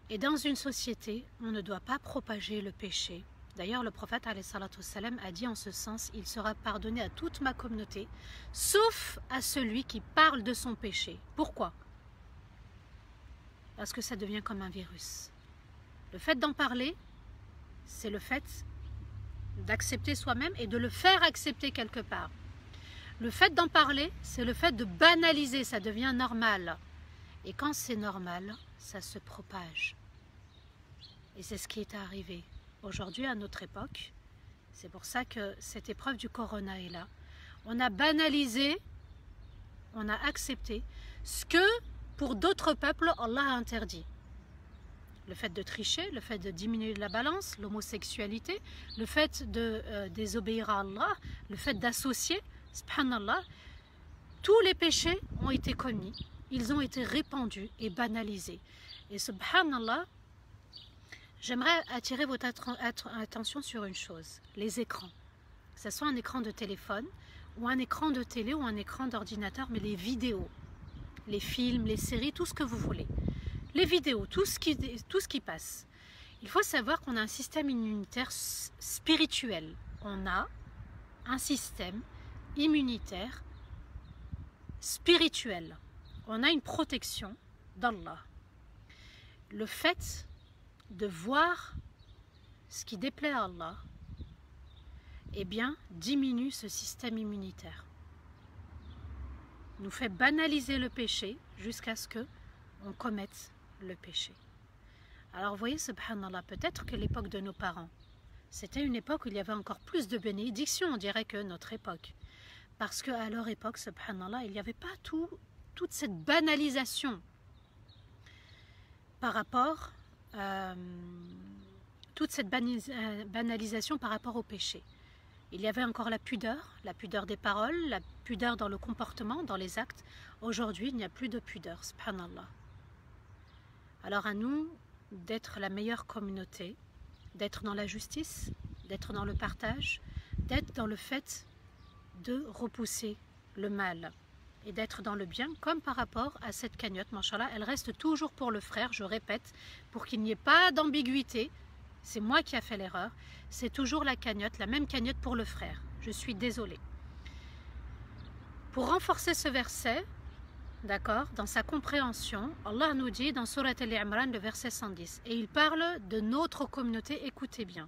Et dans une société, on ne doit pas propager le péché. D'ailleurs, le prophète a dit en ce sens, il sera pardonné à toute ma communauté, sauf à celui qui parle de son péché. Pourquoi? Parce que ça devient comme un virus. Le fait d'en parler, c'est le fait d'accepter soi-même et de le faire accepter quelque part. Le fait d'en parler, c'est le fait de banaliser, ça devient normal. Et quand c'est normal, ça se propage. Et c'est ce qui est arrivé aujourd'hui à notre époque. C'est pour ça que cette épreuve du corona est là. On a banalisé, on a accepté ce que pour d'autres peuples Allah a interdit. Le fait de tricher, le fait de diminuer la balance, l'homosexualité, le fait de désobéir à Allah, le fait d'associer, subhanallah, tous les péchés ont été commis, ils ont été répandus et banalisés. Et subhanallah, j'aimerais attirer votre attention sur une chose, les écrans. Que ce soit un écran de téléphone, ou un écran de télé, ou un écran d'ordinateur, mais les vidéos, les films, les séries, tout ce que vous voulez. Les vidéos, tout ce qui passe. Il faut savoir qu'on a un système immunitaire spirituel. On a un système immunitaire spirituel. On a une protection d'Allah. Le fait de voir ce qui déplaît à Allah, eh bien, diminue ce système immunitaire. Nous fait banaliser le péché jusqu'à ce que on commette le péché. Alors vous voyez, subhanallah, peut-être que l'époque de nos parents, c'était une époque où il y avait encore plus de bénédictions, on dirait, que notre époque. Parce qu'à leur époque, subhanallah, il n'y avait pas toute cette banalisation par rapport toute cette banalisation par rapport au péché. Il y avait encore la pudeur des paroles, la pudeur dans le comportement, dans les actes. Aujourd'hui, il n'y a plus de pudeur, subhanallah. Alors à nous d'être la meilleure communauté, d'être dans la justice, d'être dans le partage, d'être dans le fait de repousser le mal et d'être dans le bien, comme par rapport à cette cagnotte, mashallah, elle reste toujours pour le frère, je répète, pour qu'il n'y ait pas d'ambiguïté. C'est moi qui ai fait l'erreur, c'est toujours la cagnotte, la même cagnotte pour le frère. Je suis désolée. Pour renforcer ce verset, d'accord, dans sa compréhension, Allah nous dit dans Surat Al-Imran, le verset 110, et il parle de notre communauté, écoutez bien.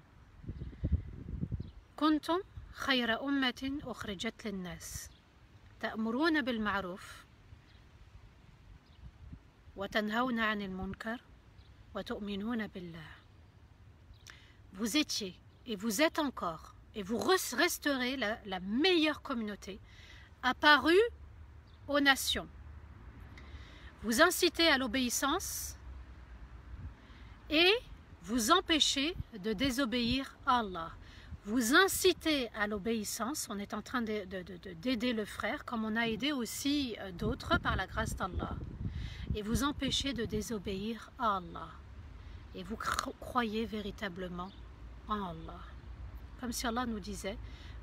Kuntum khayra ummatin ukhrijat lin-nas ta'muruna bil ma'ruf wa tanhauna 'anil munkar wa tu'minuna billah. Vous étiez et vous êtes encore et vous resterez la meilleure communauté apparue aux nations. Vous incitez à l'obéissance et vous empêchez de désobéir à Allah. Vous incitez à l'obéissance, on est en train d'aider le frère, comme on a aidé aussi d'autres par la grâce d'Allah. Et vous empêchez de désobéir à Allah. Et vous croyez véritablement en Allah. Comme si Allah nous disait,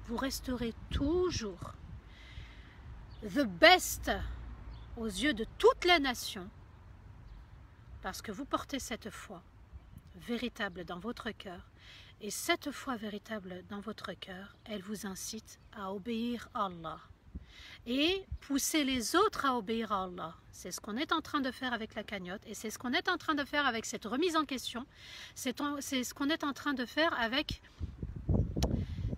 vous resterez toujours the best aux yeux de toute la nation, parce que vous portez cette foi véritable dans votre cœur, et cette foi véritable dans votre cœur, elle vous incite à obéir à Allah et pousser les autres à obéir à Allah. C'est ce qu'on est en train de faire avec la cagnotte, et c'est ce qu'on est en train de faire avec cette remise en question, c'est ce qu'on est en train de faire avec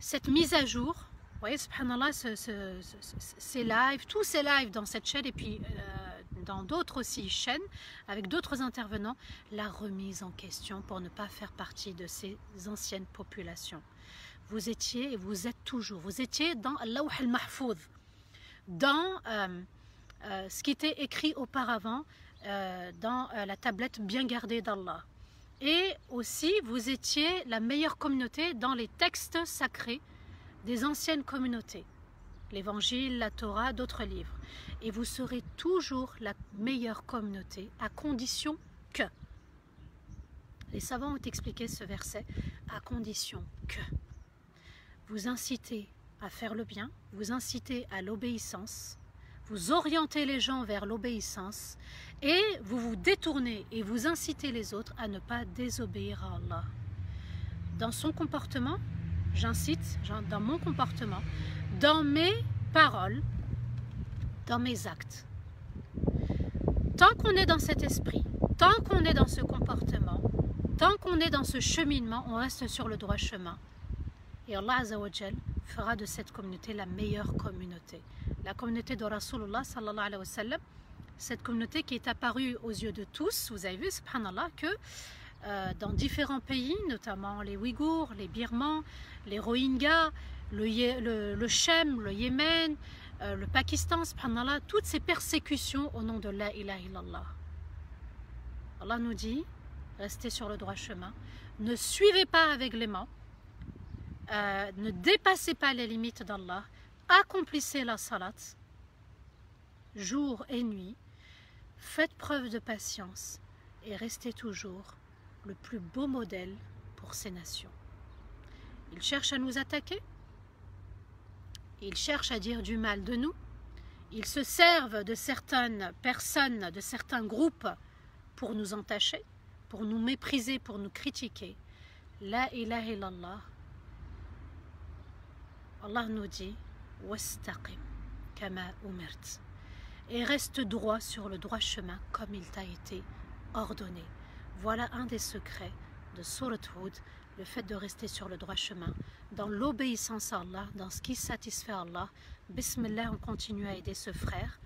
cette mise à jour. Vous voyez, subhanallah, ces lives, tous ces lives dans cette chaîne, et puis dans d'autres aussi chaînes, avec d'autres intervenants, la remise en question pour ne pas faire partie de ces anciennes populations. Vous étiez et vous êtes toujours, vous étiez dans Al-Lawh al-Mahfouz, dans ce qui était écrit auparavant dans la tablette bien gardée d'Allah. Et aussi, vous étiez la meilleure communauté dans les textes sacrés des anciennes communautés, l'Évangile, la Torah, d'autres livres. Et vous serez toujours la meilleure communauté à condition que. Les savants ont expliqué ce verset, à condition que. Vous incitez à faire le bien, vous incitez à l'obéissance, vous orientez les gens vers l'obéissance et vous vous détournez et vous incitez les autres à ne pas désobéir à Allah. Dans son comportement, j'incite, dans mon comportement, dans mes paroles, dans mes actes. Tant qu'on est dans cet esprit, tant qu'on est dans ce comportement, tant qu'on est dans ce cheminement, on reste sur le droit chemin. Et Allah Azza wa Jal fera de cette communauté la meilleure communauté. La communauté de Rasulullah sallallahu alayhi wa sallam, cette communauté qui est apparue aux yeux de tous, vous avez vu, subhanallah, que dans différents pays, notamment les Ouïghours, les Birmans, les Rohingyas, le Chem, le Yémen, le Pakistan, subhanallah, toutes ces persécutions au nom de la ilaha illallah. Allah nous dit, restez sur le droit chemin, ne suivez pas aveuglément, ne dépassez pas les limites d'Allah, accomplissez la salat, jour et nuit, faites preuve de patience et restez toujours le plus beau modèle pour ces nations. Ils cherchent à nous attaquer, ils cherchent à dire du mal de nous, ils se servent de certaines personnes, de certains groupes pour nous entacher, pour nous mépriser, pour nous critiquer. La ilaha illallah, Allah nous dit wastaqim kama umirt, et reste droit sur le droit chemin comme il t'a été ordonné. Voilà un des secrets de Surat Hud, le fait de rester sur le droit chemin, dans l'obéissance à Allah, dans ce qui satisfait Allah. Bismillah, on continue à aider ce frère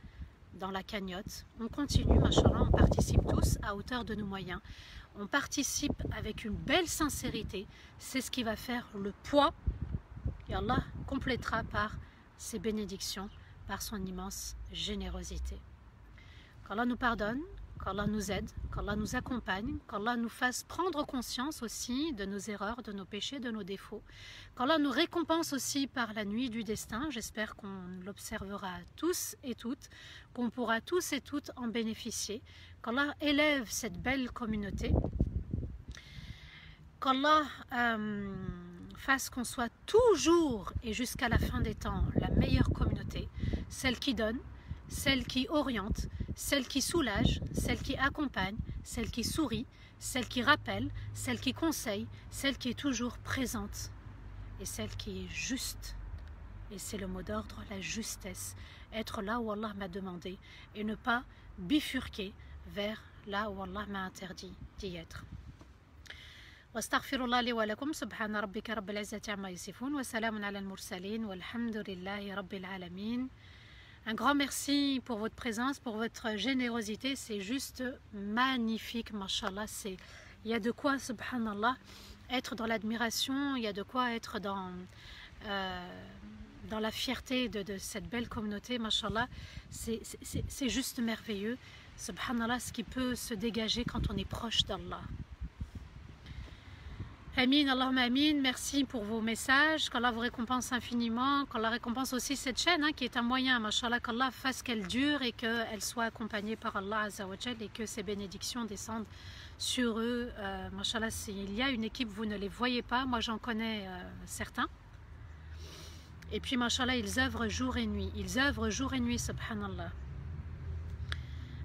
dans la cagnotte. On continue, machallah, on participe tous à hauteur de nos moyens. On participe avec une belle sincérité. C'est ce qui va faire le poids. Et Allah complétera par ses bénédictions, par son immense générosité. Qu'Allah nous pardonne, qu'Allah nous aide, qu'Allah nous accompagne, qu'Allah nous fasse prendre conscience aussi de nos erreurs, de nos péchés, de nos défauts. Qu'Allah nous récompense aussi par la nuit du destin. J'espère qu'on l'observera tous et toutes, qu'on pourra tous et toutes en bénéficier. Qu'Allah élève cette belle communauté. Qu'Allah fasse qu'on soit toujours et jusqu'à la fin des temps la meilleure communauté, celle qui donne, celle qui oriente, celle qui soulage, celle qui accompagne, celle qui sourit, celle qui rappelle, celle qui conseille, celle qui est toujours présente et celle qui est juste. Et c'est le mot d'ordre, la justesse. Être là où Allah m'a demandé et ne pas bifurquer vers là où Allah m'a interdit d'y être. واستغفر الله لي ولكم سبحان ربك رب العزة عما يصفون وسلام على المرسلين والحمد لله رب العالمين. Un grand merci pour votre présence, pour votre générosité, c'est juste magnifique, mashallah. Il y a de quoi, subhanallah, être dans l'admiration, il y a de quoi être dans la fierté de cette belle communauté, mashallah. C'est juste merveilleux, subhanallah, ce qui peut se dégager quand on est proche d'Allah. Amin, Allahumma amin, merci pour vos messages, qu'Allah vous récompense infiniment, qu'Allah récompense aussi cette chaîne qui est un moyen, mashallah, qu'Allah fasse qu'elle dure et qu'elle soit accompagnée par Allah Azza wa Jal et que ses bénédictions descendent sur eux. Mashallah, il y a une équipe, vous ne les voyez pas, moi j'en connais certains. Et puis mashallah, ils œuvrent jour et nuit, subhanallah.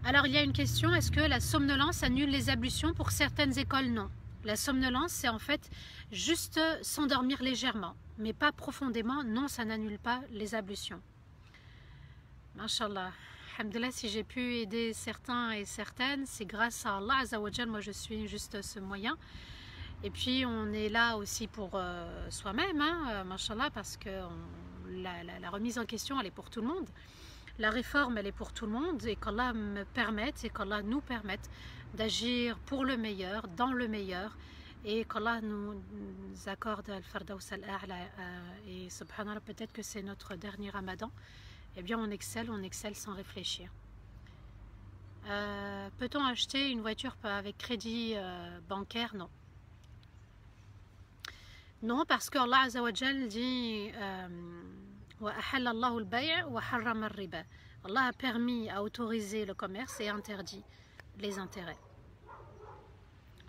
Alors il y a une question, est-ce que la somnolence annule les ablutions pour certaines écoles? Non. La somnolence, c'est en fait juste s'endormir légèrement, mais pas profondément. Non, ça n'annule pas les ablutions. Masha'Allah. Alhamdulillah, si j'ai pu aider certains et certaines, c'est grâce à Allah Azza wa Jal. Moi, je suis juste ce moyen. Et puis, on est là aussi pour soi-même, Masha'Allah, parce que la remise en question, elle est pour tout le monde. la réforme, elle est pour tout le monde, et qu'Allah me permette, et qu'Allah nous permette d'agir pour le meilleur, dans le meilleur, et qu'Allah nous accorde Al-Fardaws Al-A'la, et subhanallah, peut-être que c'est notre dernier Ramadan. Eh bien on excelle sans réfléchir. Peut-on acheter une voiture avec crédit bancaire? Non. Non, parce que Allah Azza wa Jal dit Allah a permis, a autorisé le commerce et interdit les intérêts.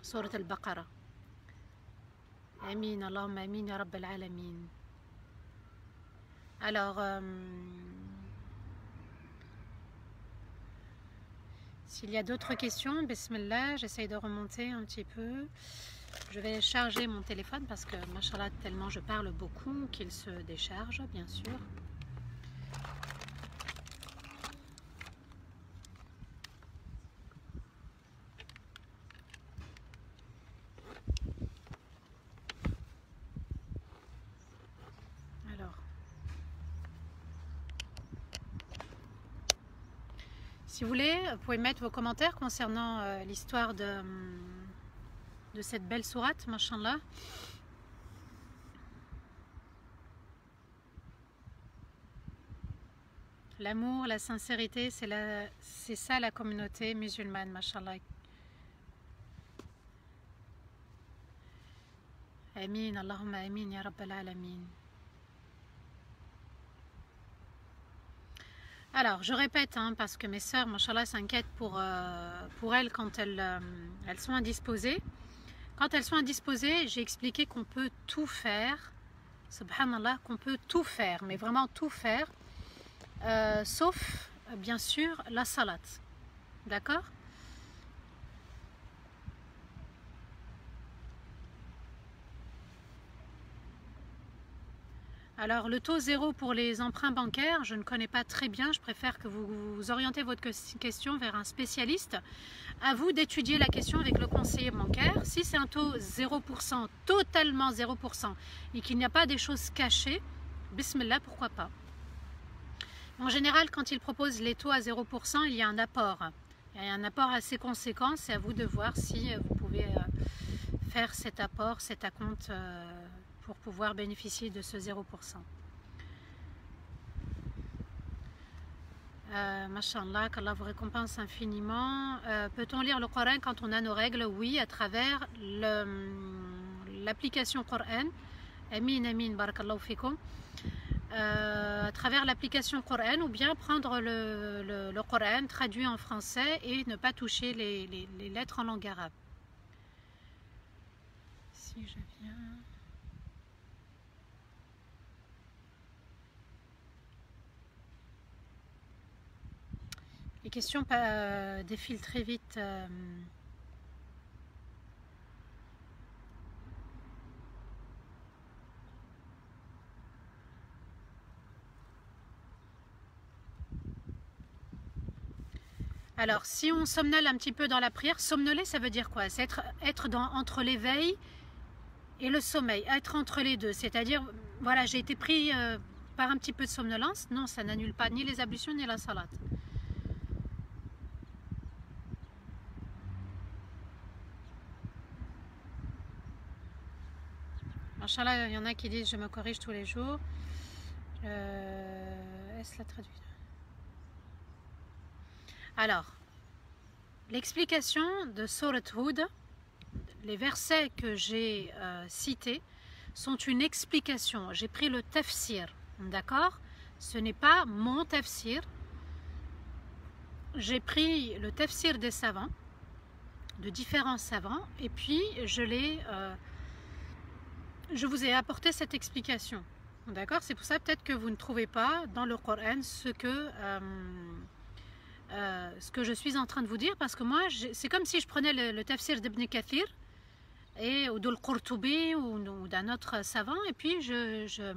Surat al-Baqarah. Amin, Allahumma amin, ya Rabbal alamin. Alors, s'il y a d'autres questions, bismillah, j'essaye de remonter un petit peu. Je vais charger mon téléphone parce que, machallah, tellement je parle beaucoup qu'il se décharge, bien sûr. Alors, si vous voulez, vous pouvez mettre vos commentaires concernant l'histoire de cette belle sourate, machallah. L'amour, la sincérité, c'est ça la communauté musulmane, machallah. Amin, Allahumma amin, ya Rabbal alamin. Alors, je répète, hein, parce que mes sœurs, machallah, s'inquiètent pour elles quand elles sont indisposées. Quand elles sont indisposées, j'ai expliqué qu'on peut tout faire, subhanallah, qu'on peut tout faire, mais vraiment tout faire, sauf, bien sûr, la salat. D'accord ? Alors, le taux zéro pour les emprunts bancaires, je ne connais pas très bien. Je préfère que vous orientez votre question vers un spécialiste. À vous d'étudier la question avec le conseiller bancaire. Si c'est un taux 0%, totalement 0%, et qu'il n'y a pas des choses cachées, bismillah, pourquoi pas. En général, quand ils proposent les taux à 0%, il y a un apport. Il y a un apport assez conséquent. C'est à vous de voir si vous pouvez faire cet apport, cet acompte pour pouvoir bénéficier de ce 0%. Mashallah, qu'Allah vous récompense infiniment. Peut-on lire le Coran quand on a nos règles? Oui, à travers l'application Coran. Amin, amin, barakallahu fikum. À travers l'application Coran, ou bien prendre le Coran traduit en français et ne pas toucher les lettres en langue arabe. Si je viens... Les questions défilent très vite. Alors, si on somnole un petit peu dans la prière, somnoler, ça veut dire quoi? C'est être entre l'éveil et le sommeil, être entre les deux. C'est-à-dire, voilà, j'ai été pris par un petit peu de somnolence. Non, ça n'annule pas ni les ablutions ni la salat. Inch'Allah, il y en a qui disent je me corrige tous les jours. Est-ce la traduction? Alors, l'explication de Surat Hud, les versets que j'ai cités, sont une explication. J'ai pris le tafsir, d'accord? Ce n'est pas mon tafsir. J'ai pris le tafsir des savants, de différents savants, et puis je vous ai apporté cette explication, d'accord? C'est pour ça peut-être que vous ne trouvez pas dans le Coran ce que je suis en train de vous dire, parce que moi, c'est comme si je prenais le tafsir d'Ibn Kathir ou de Qurtubi ou d'un autre savant, et puis je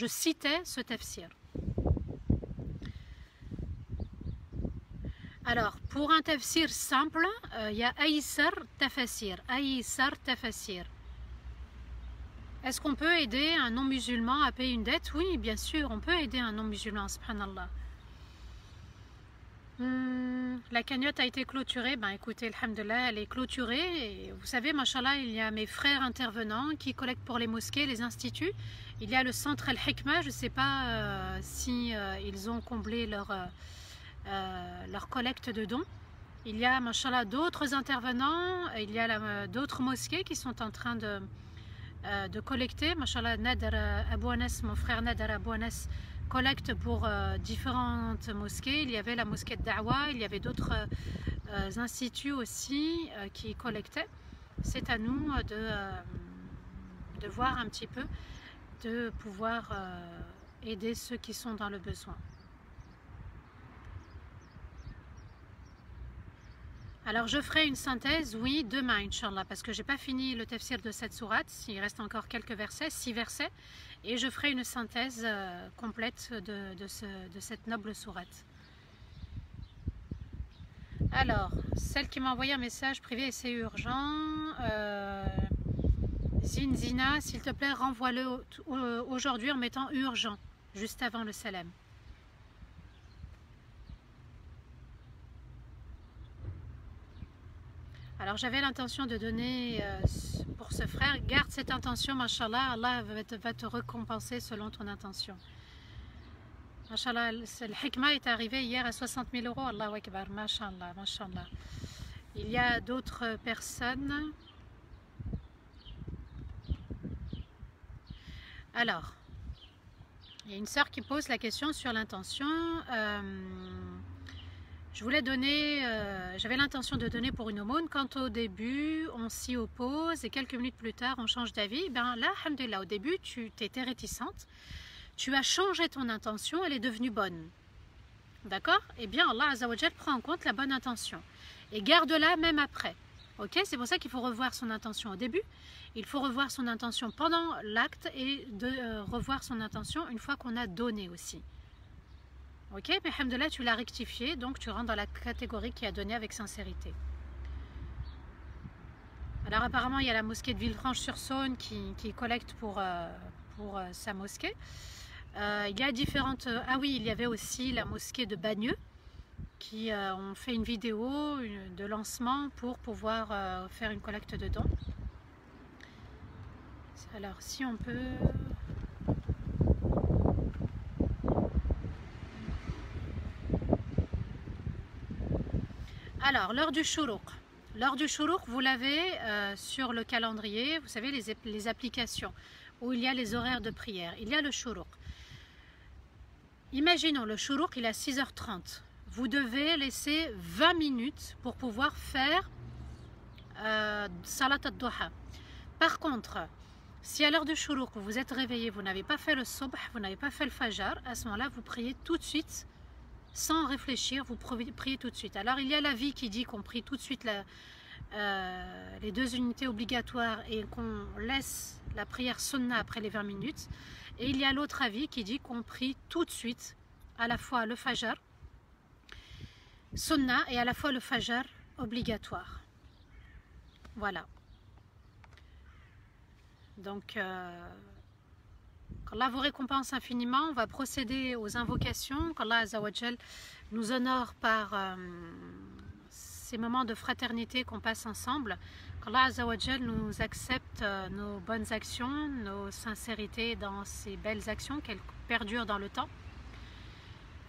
citais ce tafsir. Alors, pour un tafsir simple, il y a Aïsar Tafasir. Aïsar Tafasir. Est-ce qu'on peut aider un non-musulman à payer une dette? Oui, bien sûr, on peut aider un non-musulman, subhanallah. La cagnotte a été clôturée. Ben écoutez, alhamdoulilah, elle est clôturée. Et vous savez, machallah, il y a mes frères intervenants qui collectent pour les mosquées, les instituts. Il y a le centre Al-Hikma, je ne sais pas si ils ont comblé leur collecte de dons. Il y a, machallah, d'autres intervenants. Il y a d'autres mosquées qui sont en train de collecter. Machallah, Nadar Abou Anas, mon frère Nadar Abou Anas, collecte pour différentes mosquées. Il y avait la mosquée de Da'wa, il y avait d'autres instituts aussi qui collectaient. C'est à nous de voir un petit peu, de pouvoir aider ceux qui sont dans le besoin. Alors je ferai une synthèse, oui, demain, Inch'Allah, parce que j'ai pas fini le tafsir de cette sourate, il reste encore quelques versets, 6 versets, et je ferai une synthèse complète de cette noble sourate. Alors, celle qui m'a envoyé un message privé et c'est urgent, Zinzina, s'il te plaît, renvoie-le aujourd'hui en mettant urgent, juste avant le salam. Alors j'avais l'intention de donner pour ce frère, garde cette intention, mashallah, Allah va te récompenser selon ton intention. Mashallah, le hikmah est arrivé hier à 60 000 euros, Allahu Akbar, mashallah, mashallah. Il y a d'autres personnes. Alors, il y a une sœur qui pose la question sur l'intention. Je voulais donner, j'avais l'intention de donner pour une aumône. Quand au début on s'y oppose et quelques minutes plus tard on change d'avis, ben là, alhamdoulilah, au début tu étais réticente, tu as changé ton intention, elle est devenue bonne. D'accord? Eh bien Allah Azza wa Jal prend en compte la bonne intention et garde-la même après. Ok? C'est pour ça qu'il faut revoir son intention au début, il faut revoir son intention pendant l'acte et revoir son intention une fois qu'on a donné aussi. Ok, mais alhamdoulilah, tu l'as rectifié, donc tu rentres dans la catégorie qui a donné avec sincérité. Alors apparemment, il y a la mosquée de Villefranche-sur-Saône qui collecte pour sa mosquée. Il y a différentes... Ah oui, il y avait aussi la mosquée de Bagneux qui ont fait une vidéo de lancement pour pouvoir faire une collecte de dons. Alors, si on peut... Alors, l'heure du shourouk. L'heure du shourouk, vous l'avez sur le calendrier, vous savez, les applications où il y a les horaires de prière. Il y a le shourouk. Imaginons, le shourouk, il est à 6h30. Vous devez laisser 20 minutes pour pouvoir faire salat al-duha. Par contre, si à l'heure du shourouk, vous êtes réveillé, vous n'avez pas fait le subh, vous n'avez pas fait le fajr, à ce moment-là, vous priez tout de suite. Sans réfléchir, vous priez tout de suite. Alors il y a l'avis qui dit qu'on prie tout de suite les 2 unités obligatoires et qu'on laisse la prière sunna après les 20 minutes. Et il y a l'autre avis qui dit qu'on prie tout de suite à la fois le fajr sunna et à la fois le fajr obligatoire. Voilà. Donc... qu'Allah vous récompense infiniment. On va procéder aux invocations, qu'Allah Azza wa Jal nous honore par ces moments de fraternité qu'on passe ensemble, qu'Allah Azza wa Jal nous accepte nos bonnes actions, nos sincérités dans ces belles actions, qu'elles perdurent dans le temps.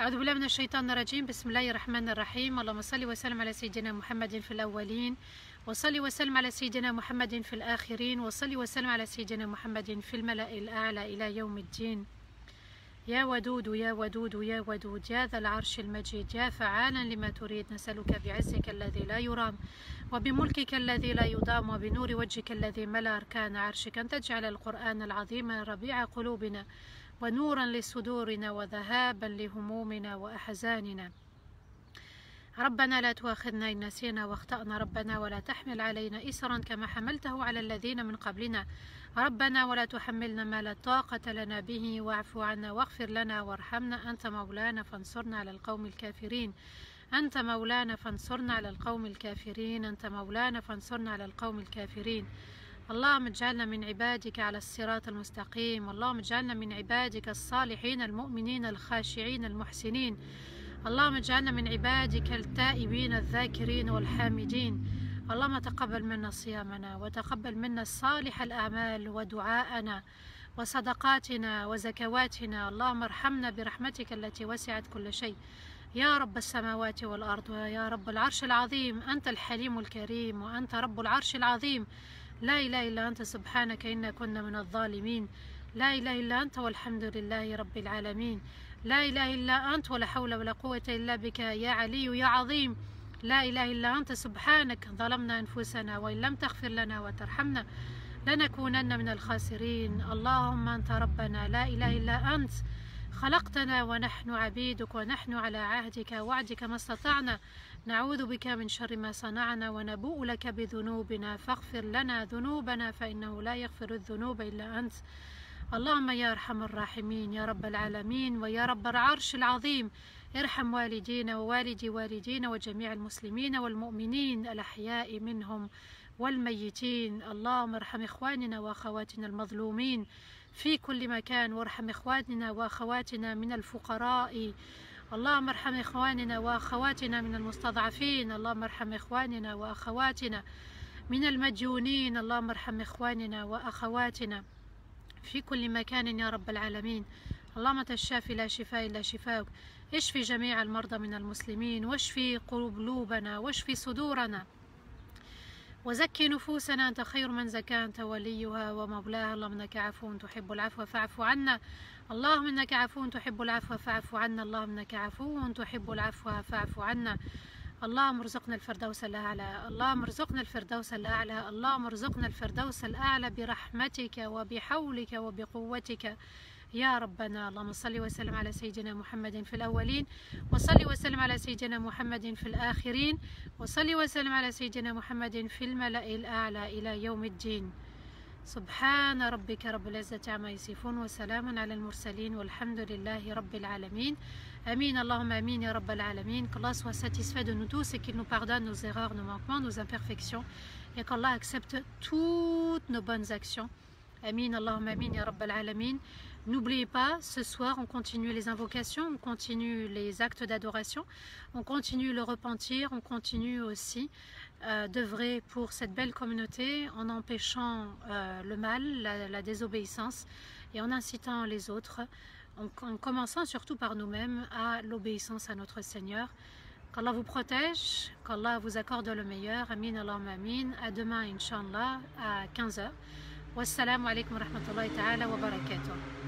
أعوذ بالله من الشيطان الرجيم بسم الله الرحمن الرحيم اللهم صل وسلم على سيدنا محمد في الأولين وصلي وسلم على سيدنا محمد في الآخرين وصلي وسلم على سيدنا محمد في الملأ الأعلى إلى يوم الدين يا ودود يا ودود يا ودود يا ذا العرش المجيد يا فعالا لما تريد نسألك بعزك الذي لا يرام وبملكك الذي لا يضام وبنور وجهك الذي ملا أركان عرشك أن تجعل القرآن العظيم ربيع قلوبنا ونورا لصدورنا وذهابا لهمومنا وأحزاننا ربنا لا تؤاخذنا إن نسينا واخطأنا ربنا ولا تحمل علينا إسرا كما حملته على الذين من قبلنا ربنا ولا تحملنا ما لا طاقة لنا به واعف عنا واغفر لنا وارحمنا أنت مولانا فانصرنا على القوم الكافرين أنت مولانا فانصرنا على القوم الكافرين أنت مولانا فانصرنا على القوم الكافرين اللهم اجعلنا من عبادك على الصراط المستقيم. اللهم اجعلنا من عبادك الصالحين المؤمنين الخاشعين المحسنين. اللهم اجعلنا من عبادك التائبين الذاكرين والحامدين. اللهم تقبل منا صيامنا، وتقبل منا صالح الأعمال ودعاءنا وصدقاتنا وزكواتنا. اللهم ارحمنا برحمتك التي وسعت كل شيء يا رب السماوات والأرض ويا رب العرش العظيم. أنت الحليم الكريم وأنت رب العرش العظيم. لا إله إلا أنت سبحانك إنا كنا من الظالمين. لا إله إلا أنت والحمد لله رب العالمين. لا إله إلا أنت ولا حول ولا قوة إلا بك يا علي يا عظيم. لا إله إلا أنت سبحانك ظلمنا أنفسنا وإن لم تغفر لنا وترحمنا لنكونن من الخاسرين. اللهم أنت ربنا لا إله إلا أنت، خلقتنا ونحن عبيدك ونحن على عهدك وعدك ما استطعنا، نعوذ بك من شر ما صنعنا ونبوء لك بذنوبنا فاغفر لنا ذنوبنا فإنه لا يغفر الذنوب إلا أنت. اللهم يا أرحم الراحمين يا رب العالمين ويا رب العرش العظيم، ارحم والدينا ووالدي والدينا وجميع المسلمين والمؤمنين الأحياء منهم والميتين. اللهم ارحم إخواننا وأخواتنا المظلومين في كل مكان، وارحم إخواننا وأخواتنا من الفقراء. اللهم ارحم إخواننا وأخواتنا من المستضعفين. اللهم ارحم إخواننا وأخواتنا من المديونين. اللهم ارحم إخواننا وأخواتنا في كل مكان يا رب العالمين. اللهم أنت الشافي لا شفاء إلا شفاءك، اشفي جميع المرضى من المسلمين، واشفي قلوبنا واشفي صدورنا، وزكي نفوسنا. أنت خير من زكاها، أنت وليها ومولاها. اللهم إنك عفو تحب العفو فاعف عنا. اللهم إنك عفو تحب العفو فاعف عنا. اللهم إنك عفو تحب العفو فاعف عنا. اللهم ارزقنا الفردوس الأعلى. اللهم ارزقنا الفردوس الأعلى. اللهم ارزقنا الفردوس الأعلى برحمتك وبحولك وبقوتك يا ربنا. اللهم صل وسلم على سيدنا محمد في الأولين، وصل وسلم على سيدنا محمد في الآخرين، وصل وسلم على سيدنا محمد في الملأ الأعلى إلى يوم الدين. سبحان ربك رب العزة عما يصفون وسلام على المرسلين والحمد لله رب العالمين. Amin, Allahumma amin, ya Rabbal Alamin. Qu'Allah soit satisfait de nous tous et qu'il nous pardonne nos erreurs, nos manquements, nos imperfections, et qu'Allah accepte toutes nos bonnes actions. Amin, Allahumma amin, ya Rabbal Alamin. N'oubliez pas, ce soir, on continue les invocations, on continue les actes d'adoration, on continue le repentir, on continue aussi d'œuvrer pour cette belle communauté en empêchant le mal, la désobéissance, et en incitant les autres, en commençant surtout par nous-mêmes à l'obéissance à notre Seigneur. Qu'Allah vous protège, qu'Allah vous accorde le meilleur. Amin, Allahumma amin. À demain, Inch'Allah, à 15h. Wassalamu alaikum wa rahmatullahi ta'ala wa barakatuh.